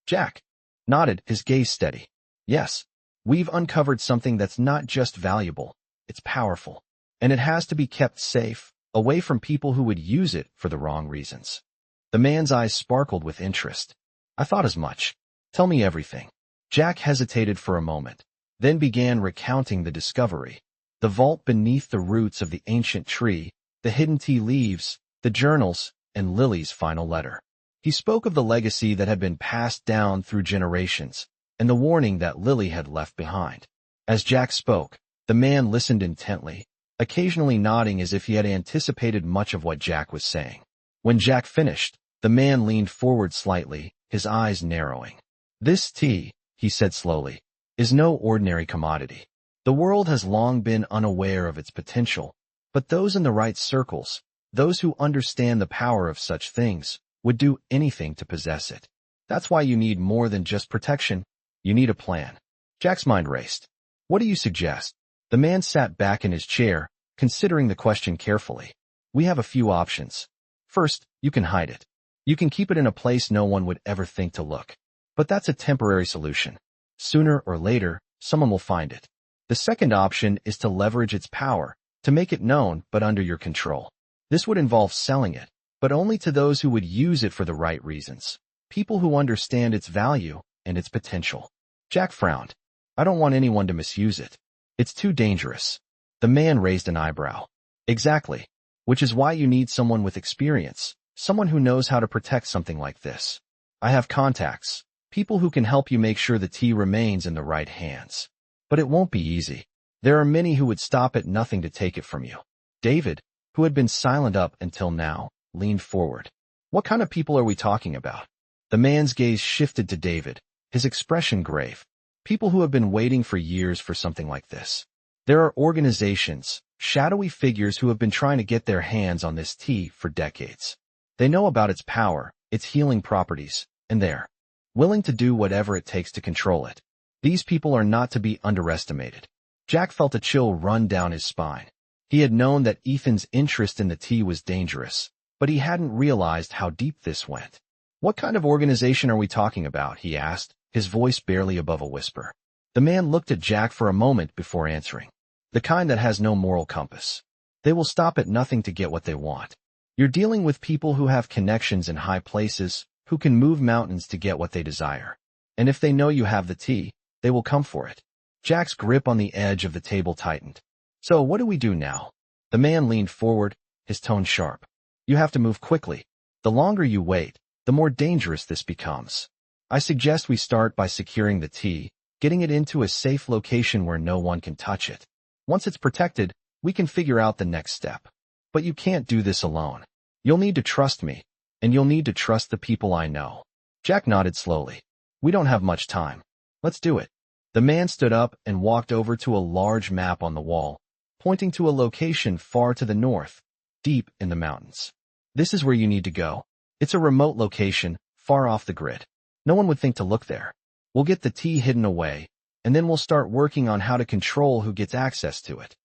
Jack nodded, his gaze steady. "Yes, we've uncovered something that's not just valuable, it's powerful, and it has to be kept safe, away from people who would use it for the wrong reasons." The man's eyes sparkled with interest. "I thought as much. Tell me everything." Jack hesitated for a moment, then began recounting the discovery. The vault beneath the roots of the ancient tree, the hidden tea leaves, the journals, and Lily's final letter. He spoke of the legacy that had been passed down through generations, and the warning that Lily had left behind. As Jack spoke, the man listened intently, occasionally nodding as if he had anticipated much of what Jack was saying. When Jack finished, the man leaned forward slightly, his eyes narrowing. "This tea," he said slowly, "is no ordinary commodity. The world has long been unaware of its potential, but those in the right circles, those who understand the power of such things, would do anything to possess it. That's why you need more than just protection. You need a plan." Jack's mind raced. "What do you suggest?" The man sat back in his chair, considering the question carefully. "We have a few options. First, you can hide it. You can keep it in a place no one would ever think to look. But that's a temporary solution. Sooner or later, someone will find it. The second option is to leverage its power, to make it known but under your control. This would involve selling it, but only to those who would use it for the right reasons, people who understand its value and its potential." Jack frowned. "I don't want anyone to misuse it. It's too dangerous." The man raised an eyebrow. Exactly. Which is why you need someone with experience, someone who knows how to protect something like this. I have contacts, people who can help you make sure the tea remains in the right hands. But it won't be easy. There are many who would stop at nothing to take it from you. David, who had been silent up until now, leaned forward. What kind of people are we talking about? The man's gaze shifted to David, his expression grave. People who have been waiting for years for something like this. There are organizations, shadowy figures who have been trying to get their hands on this tea for decades. They know about its power, its healing properties, and they're willing to do whatever it takes to control it. These people are not to be underestimated. Jack felt a chill run down his spine. He had known that Ethan's interest in the tea was dangerous, but he hadn't realized how deep this went. What kind of organization are we talking about? He asked, his voice barely above a whisper. The man looked at Jack for a moment before answering. The kind that has no moral compass. They will stop at nothing to get what they want. You're dealing with people who have connections in high places, who can move mountains to get what they desire. And if they know you have the tea, they will come for it. Jack's grip on the edge of the table tightened. So what do we do now? The man leaned forward, his tone sharp. You have to move quickly. The longer you wait, the more dangerous this becomes. I suggest we start by securing the tea, getting it into a safe location where no one can touch it. Once it's protected, we can figure out the next step. But you can't do this alone. You'll need to trust me, and you'll need to trust the people I know. Jack nodded slowly. We don't have much time. Let's do it. The man stood up and walked over to a large map on the wall, pointing to a location far to the north, deep in the mountains. This is where you need to go. It's a remote location, far off the grid. No one would think to look there. We'll get the tea hidden away, and then we'll start working on how to control who gets access to it.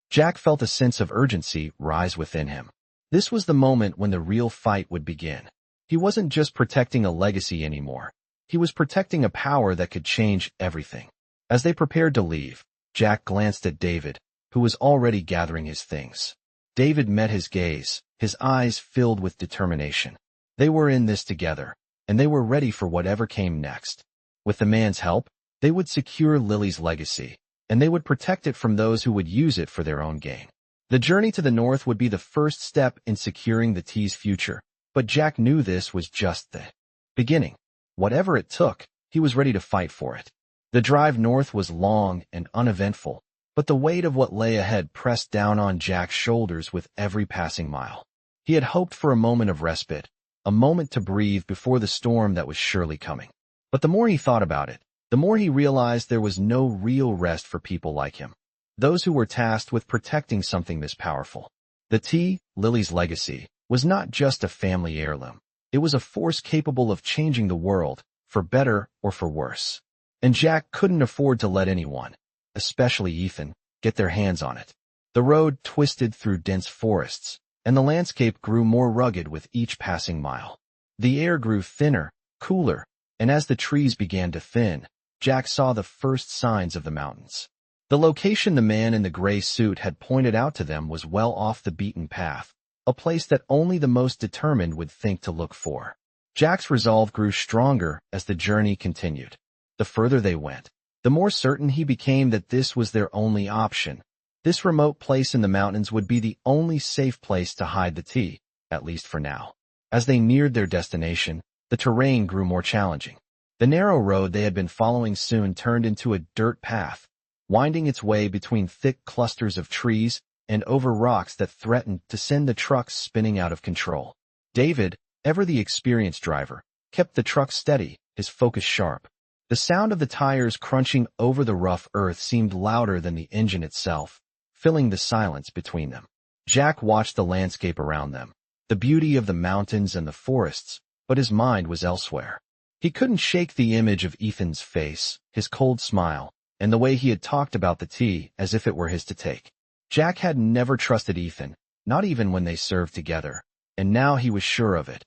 Jack felt a sense of urgency rise within him. This was the moment when the real fight would begin. He wasn't just protecting a legacy anymore. He was protecting a power that could change everything. As they prepared to leave, Jack glanced at David, who was already gathering his things. David met his gaze, his eyes filled with determination. They were in this together, and they were ready for whatever came next. With the man's help, they would secure Lily's legacy, and they would protect it from those who would use it for their own gain. The journey to the north would be the first step in securing the tea's future, but Jack knew this was just the beginning. Whatever it took, he was ready to fight for it. The drive north was long and uneventful, but the weight of what lay ahead pressed down on Jack's shoulders with every passing mile. He had hoped for a moment of respite, a moment to breathe before the storm that was surely coming. But the more he thought about it, the more he realized there was no real rest for people like him. Those who were tasked with protecting something this powerful. The tea, Lily's legacy, was not just a family heirloom. It was a force capable of changing the world, for better or for worse. And Jack couldn't afford to let anyone, especially Ethan, get their hands on it. The road twisted through dense forests, and the landscape grew more rugged with each passing mile. The air grew thinner, cooler, and as the trees began to thin, Jack saw the first signs of the mountains. The location the man in the gray suit had pointed out to them was well off the beaten path, a place that only the most determined would think to look for. Jack's resolve grew stronger as the journey continued. The further they went, the more certain he became that this was their only option. This remote place in the mountains would be the only safe place to hide the tea, at least for now. As they neared their destination, the terrain grew more challenging. The narrow road they had been following soon turned into a dirt path, winding its way between thick clusters of trees and over rocks that threatened to send the trucks spinning out of control. David, ever the experienced driver, kept the truck steady, his focus sharp. The sound of the tires crunching over the rough earth seemed louder than the engine itself, filling the silence between them. Jack watched the landscape around them, the beauty of the mountains and the forests, but his mind was elsewhere. He couldn't shake the image of Ethan's face, his cold smile, and the way he had talked about the tea as if it were his to take. Jack had never trusted Ethan, not even when they served together, and now he was sure of it.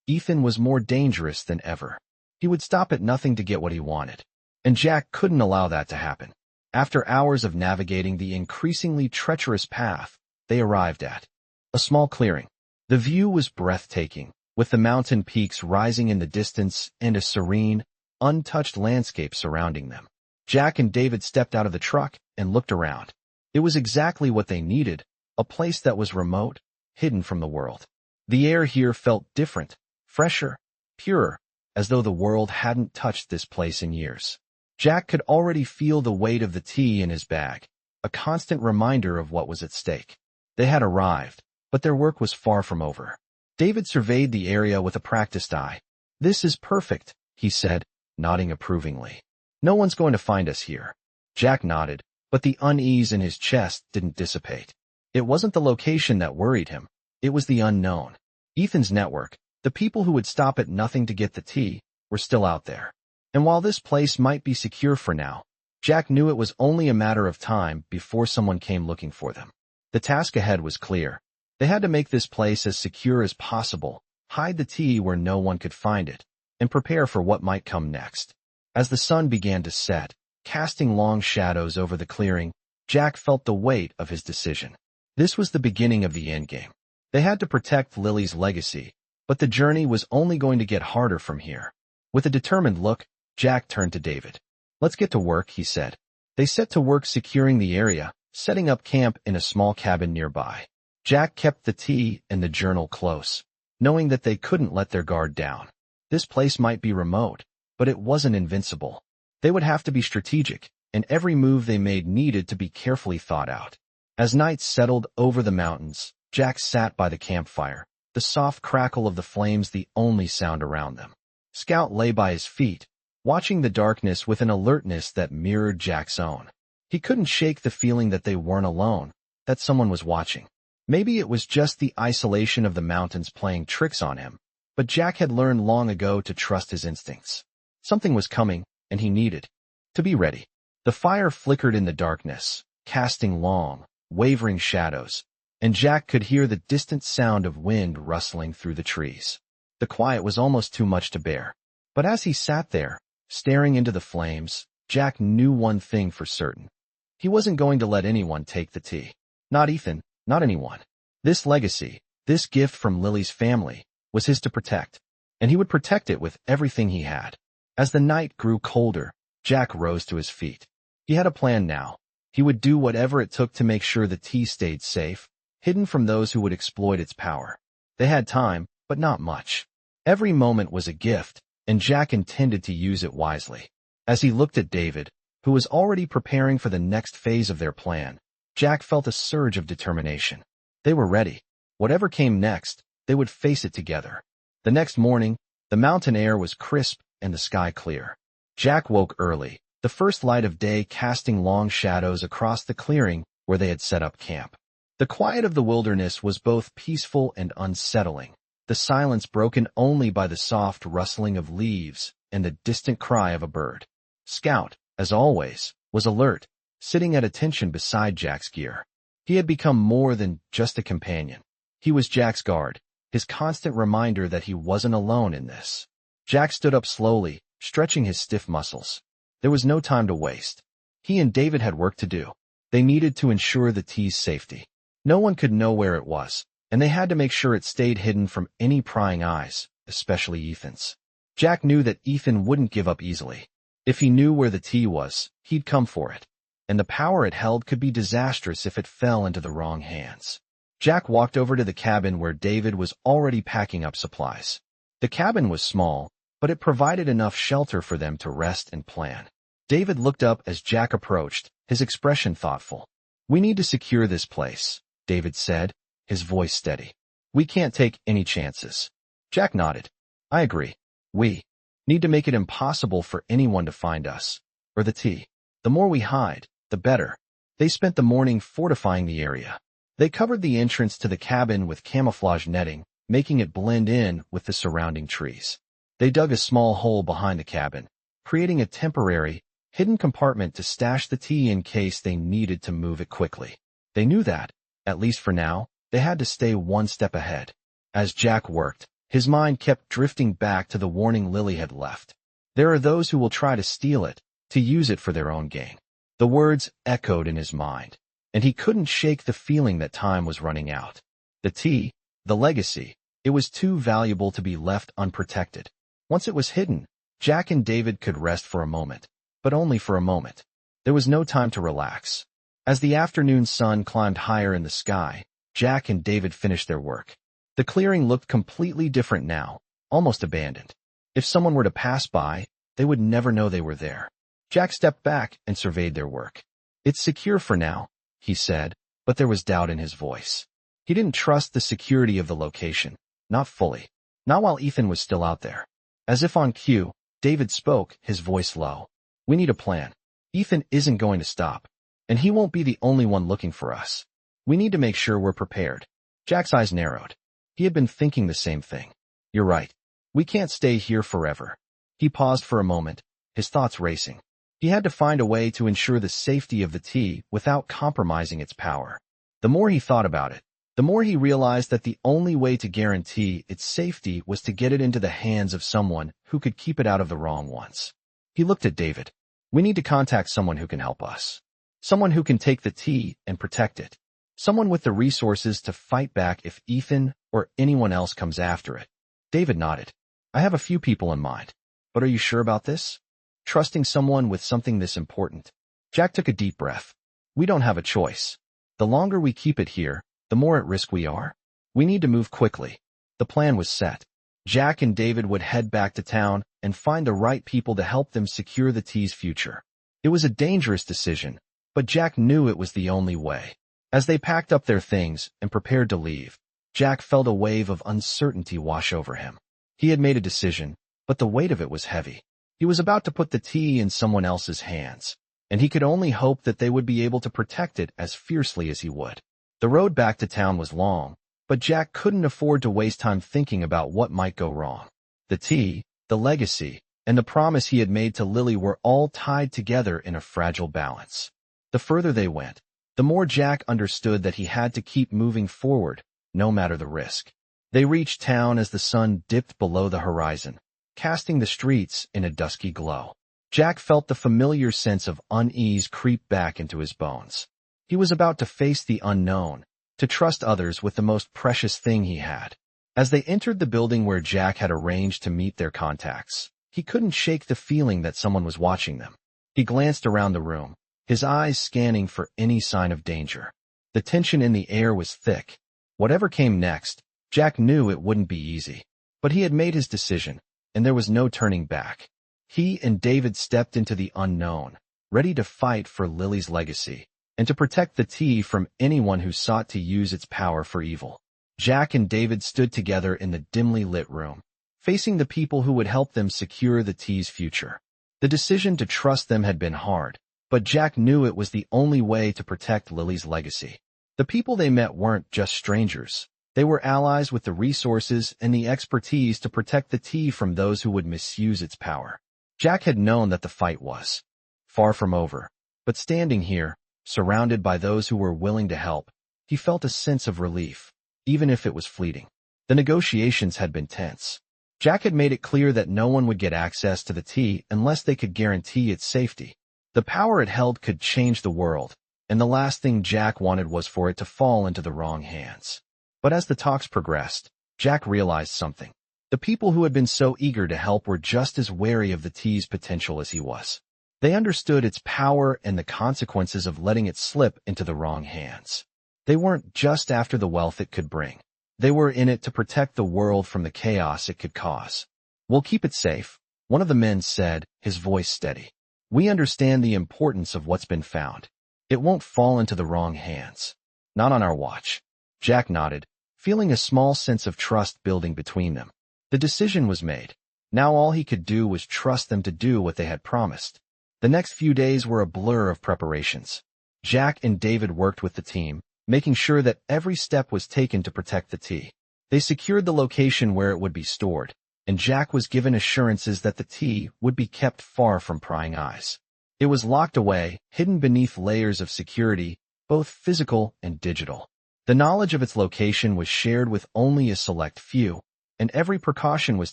Ethan was more dangerous than ever. He would stop at nothing to get what he wanted, and Jack couldn't allow that to happen. After hours of navigating the increasingly treacherous path, they arrived at a small clearing. The view was breathtaking, with the mountain peaks rising in the distance and a serene, untouched landscape surrounding them. Jack and David stepped out of the truck and looked around. It was exactly what they needed, a place that was remote, hidden from the world. The air here felt different, fresher, purer, as though the world hadn't touched this place in years. Jack could already feel the weight of the tea in his bag, a constant reminder of what was at stake. They had arrived, but their work was far from over. David surveyed the area with a practiced eye. "This is perfect," he said, nodding approvingly. "No one's going to find us here." Jack nodded, but the unease in his chest didn't dissipate. It wasn't the location that worried him. It was the unknown. Ethan's network, the people who would stop at nothing to get the tea, were still out there. And while this place might be secure for now, Jack knew it was only a matter of time before someone came looking for them. The task ahead was clear. They had to make this place as secure as possible, hide the tea where no one could find it, and prepare for what might come next. As the sun began to set, casting long shadows over the clearing, Jack felt the weight of his decision. This was the beginning of the endgame. They had to protect Lily's legacy, but the journey was only going to get harder from here. With a determined look, Jack turned to David. "Let's get to work," he said. They set to work securing the area, setting up camp in a small cabin nearby. Jack kept the tea and the journal close, knowing that they couldn't let their guard down. This place might be remote, but it wasn't invincible. They would have to be strategic, and every move they made needed to be carefully thought out. As night settled over the mountains, Jack sat by the campfire, the soft crackle of the flames the only sound around them. Scout lay by his feet, watching the darkness with an alertness that mirrored Jack's own. He couldn't shake the feeling that they weren't alone, that someone was watching. Maybe it was just the isolation of the mountains playing tricks on him, but Jack had learned long ago to trust his instincts. Something was coming, and he needed to be ready. The fire flickered in the darkness, casting long, wavering shadows, and Jack could hear the distant sound of wind rustling through the trees. The quiet was almost too much to bear. But as he sat there, staring into the flames, Jack knew one thing for certain. He wasn't going to let anyone take the tea. Not Ethan, not anyone. This legacy, this gift from Lily's family, was his to protect, and he would protect it with everything he had. As the night grew colder, Jack rose to his feet. He had a plan now. He would do whatever it took to make sure the tea stayed safe, hidden from those who would exploit its power. They had time, but not much. Every moment was a gift, and Jack intended to use it wisely. As he looked at David, who was already preparing for the next phase of their plan, Jack felt a surge of determination. They were ready. Whatever came next, they would face it together. The next morning, the mountain air was crisp and the sky clear. Jack woke early, the first light of day casting long shadows across the clearing where they had set up camp. The quiet of the wilderness was both peaceful and unsettling, the silence broken only by the soft rustling of leaves and the distant cry of a bird. Scout, as always, was alert, sitting at attention beside Jack's gear. He had become more than just a companion. He was Jack's guard, his constant reminder that he wasn't alone in this. Jack stood up slowly, stretching his stiff muscles. There was no time to waste. He and David had work to do. They needed to ensure the tea's safety. No one could know where it was, and they had to make sure it stayed hidden from any prying eyes, especially Ethan's. Jack knew that Ethan wouldn't give up easily. If he knew where the tea was, he'd come for it. And the power it held could be disastrous if it fell into the wrong hands. Jack walked over to the cabin where David was already packing up supplies. The cabin was small, but it provided enough shelter for them to rest and plan. David looked up as Jack approached, his expression thoughtful. "We need to secure this place," David said, his voice steady. "We can't take any chances." Jack nodded. "I agree. We need to make it impossible for anyone to find us, or the tea. The more we hide, the better." They spent the morning fortifying the area. They covered the entrance to the cabin with camouflage netting, making it blend in with the surrounding trees. They dug a small hole behind the cabin, creating a temporary, hidden compartment to stash the tea in case they needed to move it quickly. They knew that, at least for now, they had to stay one step ahead. As Jack worked, his mind kept drifting back to the warning Lily had left. "There are those who will try to steal it, to use it for their own gain." The words echoed in his mind, and he couldn't shake the feeling that time was running out. The tea, the legacy, it was too valuable to be left unprotected. Once it was hidden, Jack and David could rest for a moment, but only for a moment. There was no time to relax. As the afternoon sun climbed higher in the sky, Jack and David finished their work. The clearing looked completely different now, almost abandoned. If someone were to pass by, they would never know they were there. Jack stepped back and surveyed their work. "It's secure for now," he said, but there was doubt in his voice. He didn't trust the security of the location, not fully. Not while Ethan was still out there. As if on cue, David spoke, his voice low. "We need a plan. Ethan isn't going to stop. And he won't be the only one looking for us. We need to make sure we're prepared." Jack's eyes narrowed. He had been thinking the same thing. "You're right. We can't stay here forever." He paused for a moment, his thoughts racing. He had to find a way to ensure the safety of the tea without compromising its power. The more he thought about it, the more he realized that the only way to guarantee its safety was to get it into the hands of someone who could keep it out of the wrong ones. He looked at David. "We need to contact someone who can help us. Someone who can take the tea and protect it. Someone with the resources to fight back if Ethan or anyone else comes after it." David nodded. "I have a few people in mind. But are you sure about this? Trusting someone with something this important?" Jack took a deep breath. "We don't have a choice. The longer we keep it here, the more at risk we are. We need to move quickly." The plan was set. Jack and David would head back to town and find the right people to help them secure the tea's future. It was a dangerous decision, but Jack knew it was the only way. As they packed up their things and prepared to leave, Jack felt a wave of uncertainty wash over him. He had made a decision, but the weight of it was heavy. He was about to put the tea in someone else's hands, and he could only hope that they would be able to protect it as fiercely as he would. The road back to town was long, but Jack couldn't afford to waste time thinking about what might go wrong. The tea, the legacy, and the promise he had made to Lily were all tied together in a fragile balance. The further they went, the more Jack understood that he had to keep moving forward, no matter the risk. They reached town as the sun dipped below the horizon, casting the streets in a dusky glow. Jack felt the familiar sense of unease creep back into his bones. He was about to face the unknown, to trust others with the most precious thing he had. As they entered the building where Jack had arranged to meet their contacts, he couldn't shake the feeling that someone was watching them. He glanced around the room, his eyes scanning for any sign of danger. The tension in the air was thick. Whatever came next, Jack knew it wouldn't be easy. But he had made his decision, and there was no turning back. He and David stepped into the unknown, ready to fight for Lily's legacy, and to protect the tea from anyone who sought to use its power for evil. Jack and David stood together in the dimly lit room, facing the people who would help them secure the tea's future. The decision to trust them had been hard, but Jack knew it was the only way to protect Lily's legacy. The people they met weren't just strangers. They were allies with the resources and the expertise to protect the tea from those who would misuse its power. Jack had known that the fight was far from over, but standing here, surrounded by those who were willing to help, he felt a sense of relief, even if it was fleeting. The negotiations had been tense. Jack had made it clear that no one would get access to the tea unless they could guarantee its safety. The power it held could change the world, and the last thing Jack wanted was for it to fall into the wrong hands. But as the talks progressed, Jack realized something. The people who had been so eager to help were just as wary of the tea's potential as he was. They understood its power and the consequences of letting it slip into the wrong hands. They weren't just after the wealth it could bring. They were in it to protect the world from the chaos it could cause. "We'll keep it safe," one of the men said, his voice steady. "We understand the importance of what's been found. It won't fall into the wrong hands. Not on our watch." Jack nodded, feeling a small sense of trust building between them. The decision was made. Now all he could do was trust them to do what they had promised. The next few days were a blur of preparations. Jack and David worked with the team, making sure that every step was taken to protect the tea. They secured the location where it would be stored, and Jack was given assurances that the tea would be kept far from prying eyes. It was locked away, hidden beneath layers of security, both physical and digital. The knowledge of its location was shared with only a select few, and every precaution was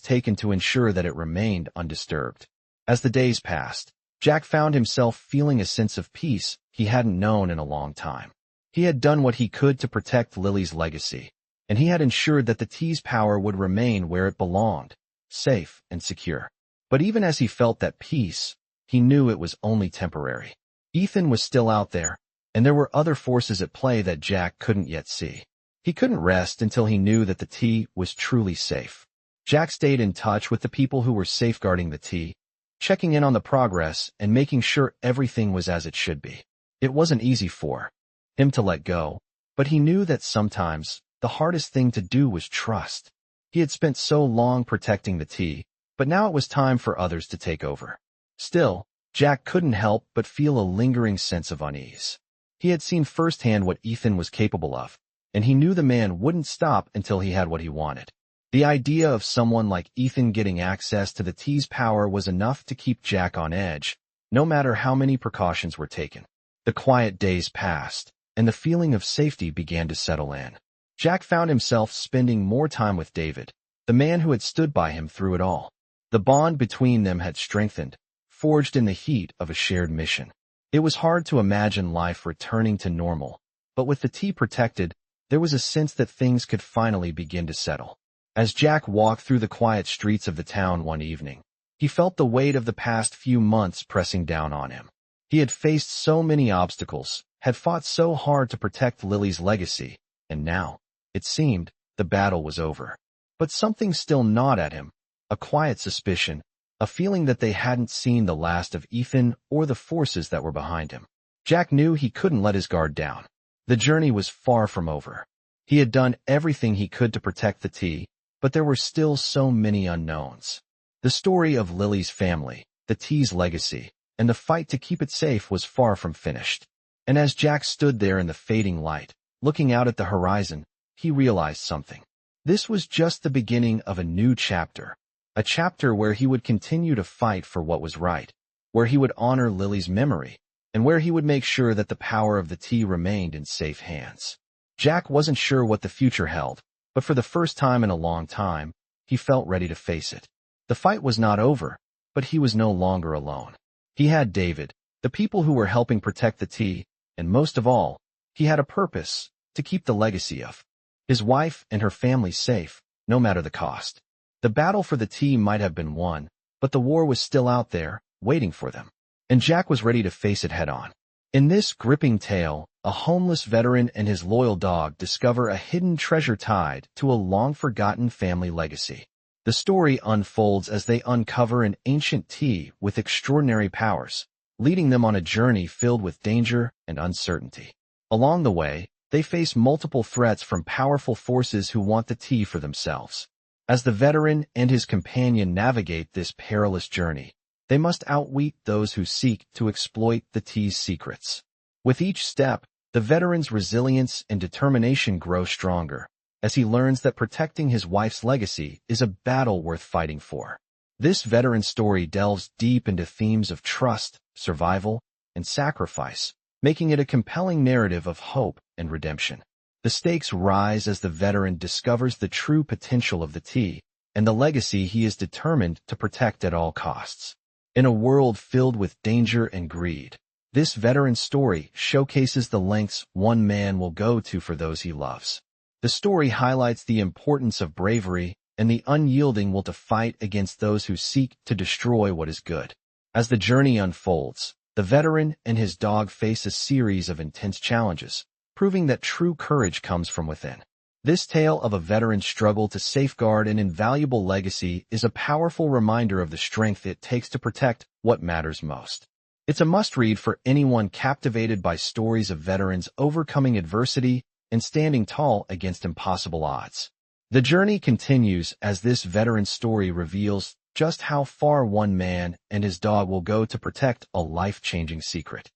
taken to ensure that it remained undisturbed. As the days passed, Jack found himself feeling a sense of peace he hadn't known in a long time. He had done what he could to protect Lily's legacy, and he had ensured that the tea's power would remain where it belonged, safe and secure. But even as he felt that peace, he knew it was only temporary. Ethan was still out there, and there were other forces at play that Jack couldn't yet see. He couldn't rest until he knew that the tea was truly safe. Jack stayed in touch with the people who were safeguarding the tea, checking in on the progress and making sure everything was as it should be. It wasn't easy for him to let go, but he knew that sometimes the hardest thing to do was trust. He had spent so long protecting the tea, but now it was time for others to take over. Still, Jack couldn't help but feel a lingering sense of unease. He had seen firsthand what Ethan was capable of, and he knew the man wouldn't stop until he had what he wanted. The idea of someone like Ethan getting access to the tea's power was enough to keep Jack on edge, no matter how many precautions were taken. The quiet days passed, and the feeling of safety began to settle in. Jack found himself spending more time with David, the man who had stood by him through it all. The bond between them had strengthened, forged in the heat of a shared mission. It was hard to imagine life returning to normal, but with the tea protected, there was a sense that things could finally begin to settle. As Jack walked through the quiet streets of the town one evening, he felt the weight of the past few months pressing down on him. He had faced so many obstacles, had fought so hard to protect Lily's legacy, and now, it seemed, the battle was over. But something still gnawed at him, a quiet suspicion, a feeling that they hadn't seen the last of Ethan or the forces that were behind him. Jack knew he couldn't let his guard down. The journey was far from over. He had done everything he could to protect the tea, but there were still so many unknowns. The story of Lily's family, the tea's legacy, and the fight to keep it safe was far from finished. And as Jack stood there in the fading light, looking out at the horizon, he realized something. This was just the beginning of a new chapter, a chapter where he would continue to fight for what was right, where he would honor Lily's memory, and where he would make sure that the power of the tea remained in safe hands. Jack wasn't sure what the future held, but for the first time in a long time, he felt ready to face it. The fight was not over, but he was no longer alone. He had David, the people who were helping protect the tea, and most of all, he had a purpose, to keep the legacy of his wife and her family safe, no matter the cost. The battle for the tea might have been won, but the war was still out there, waiting for them. And Jack was ready to face it head-on. In this gripping tale, a homeless veteran and his loyal dog discover a hidden treasure tied to a long-forgotten family legacy. The story unfolds as they uncover an ancient tea with extraordinary powers, leading them on a journey filled with danger and uncertainty. Along the way, they face multiple threats from powerful forces who want the tea for themselves. As the veteran and his companion navigate this perilous journey, they must outwit those who seek to exploit the tea's secrets. With each step, the veteran's resilience and determination grow stronger, as he learns that protecting his wife's legacy is a battle worth fighting for. This veteran story delves deep into themes of trust, survival, and sacrifice, making it a compelling narrative of hope and redemption. The stakes rise as the veteran discovers the true potential of the tea and the legacy he is determined to protect at all costs. In a world filled with danger and greed, this veteran story showcases the lengths one man will go to for those he loves. The story highlights the importance of bravery and the unyielding will to fight against those who seek to destroy what is good. As the journey unfolds, the veteran and his dog face a series of intense challenges, proving that true courage comes from within. This tale of a veteran's struggle to safeguard an invaluable legacy is a powerful reminder of the strength it takes to protect what matters most. It's a must-read for anyone captivated by stories of veterans overcoming adversity and standing tall against impossible odds. The journey continues as this veteran story reveals just how far one man and his dog will go to protect a life-changing secret.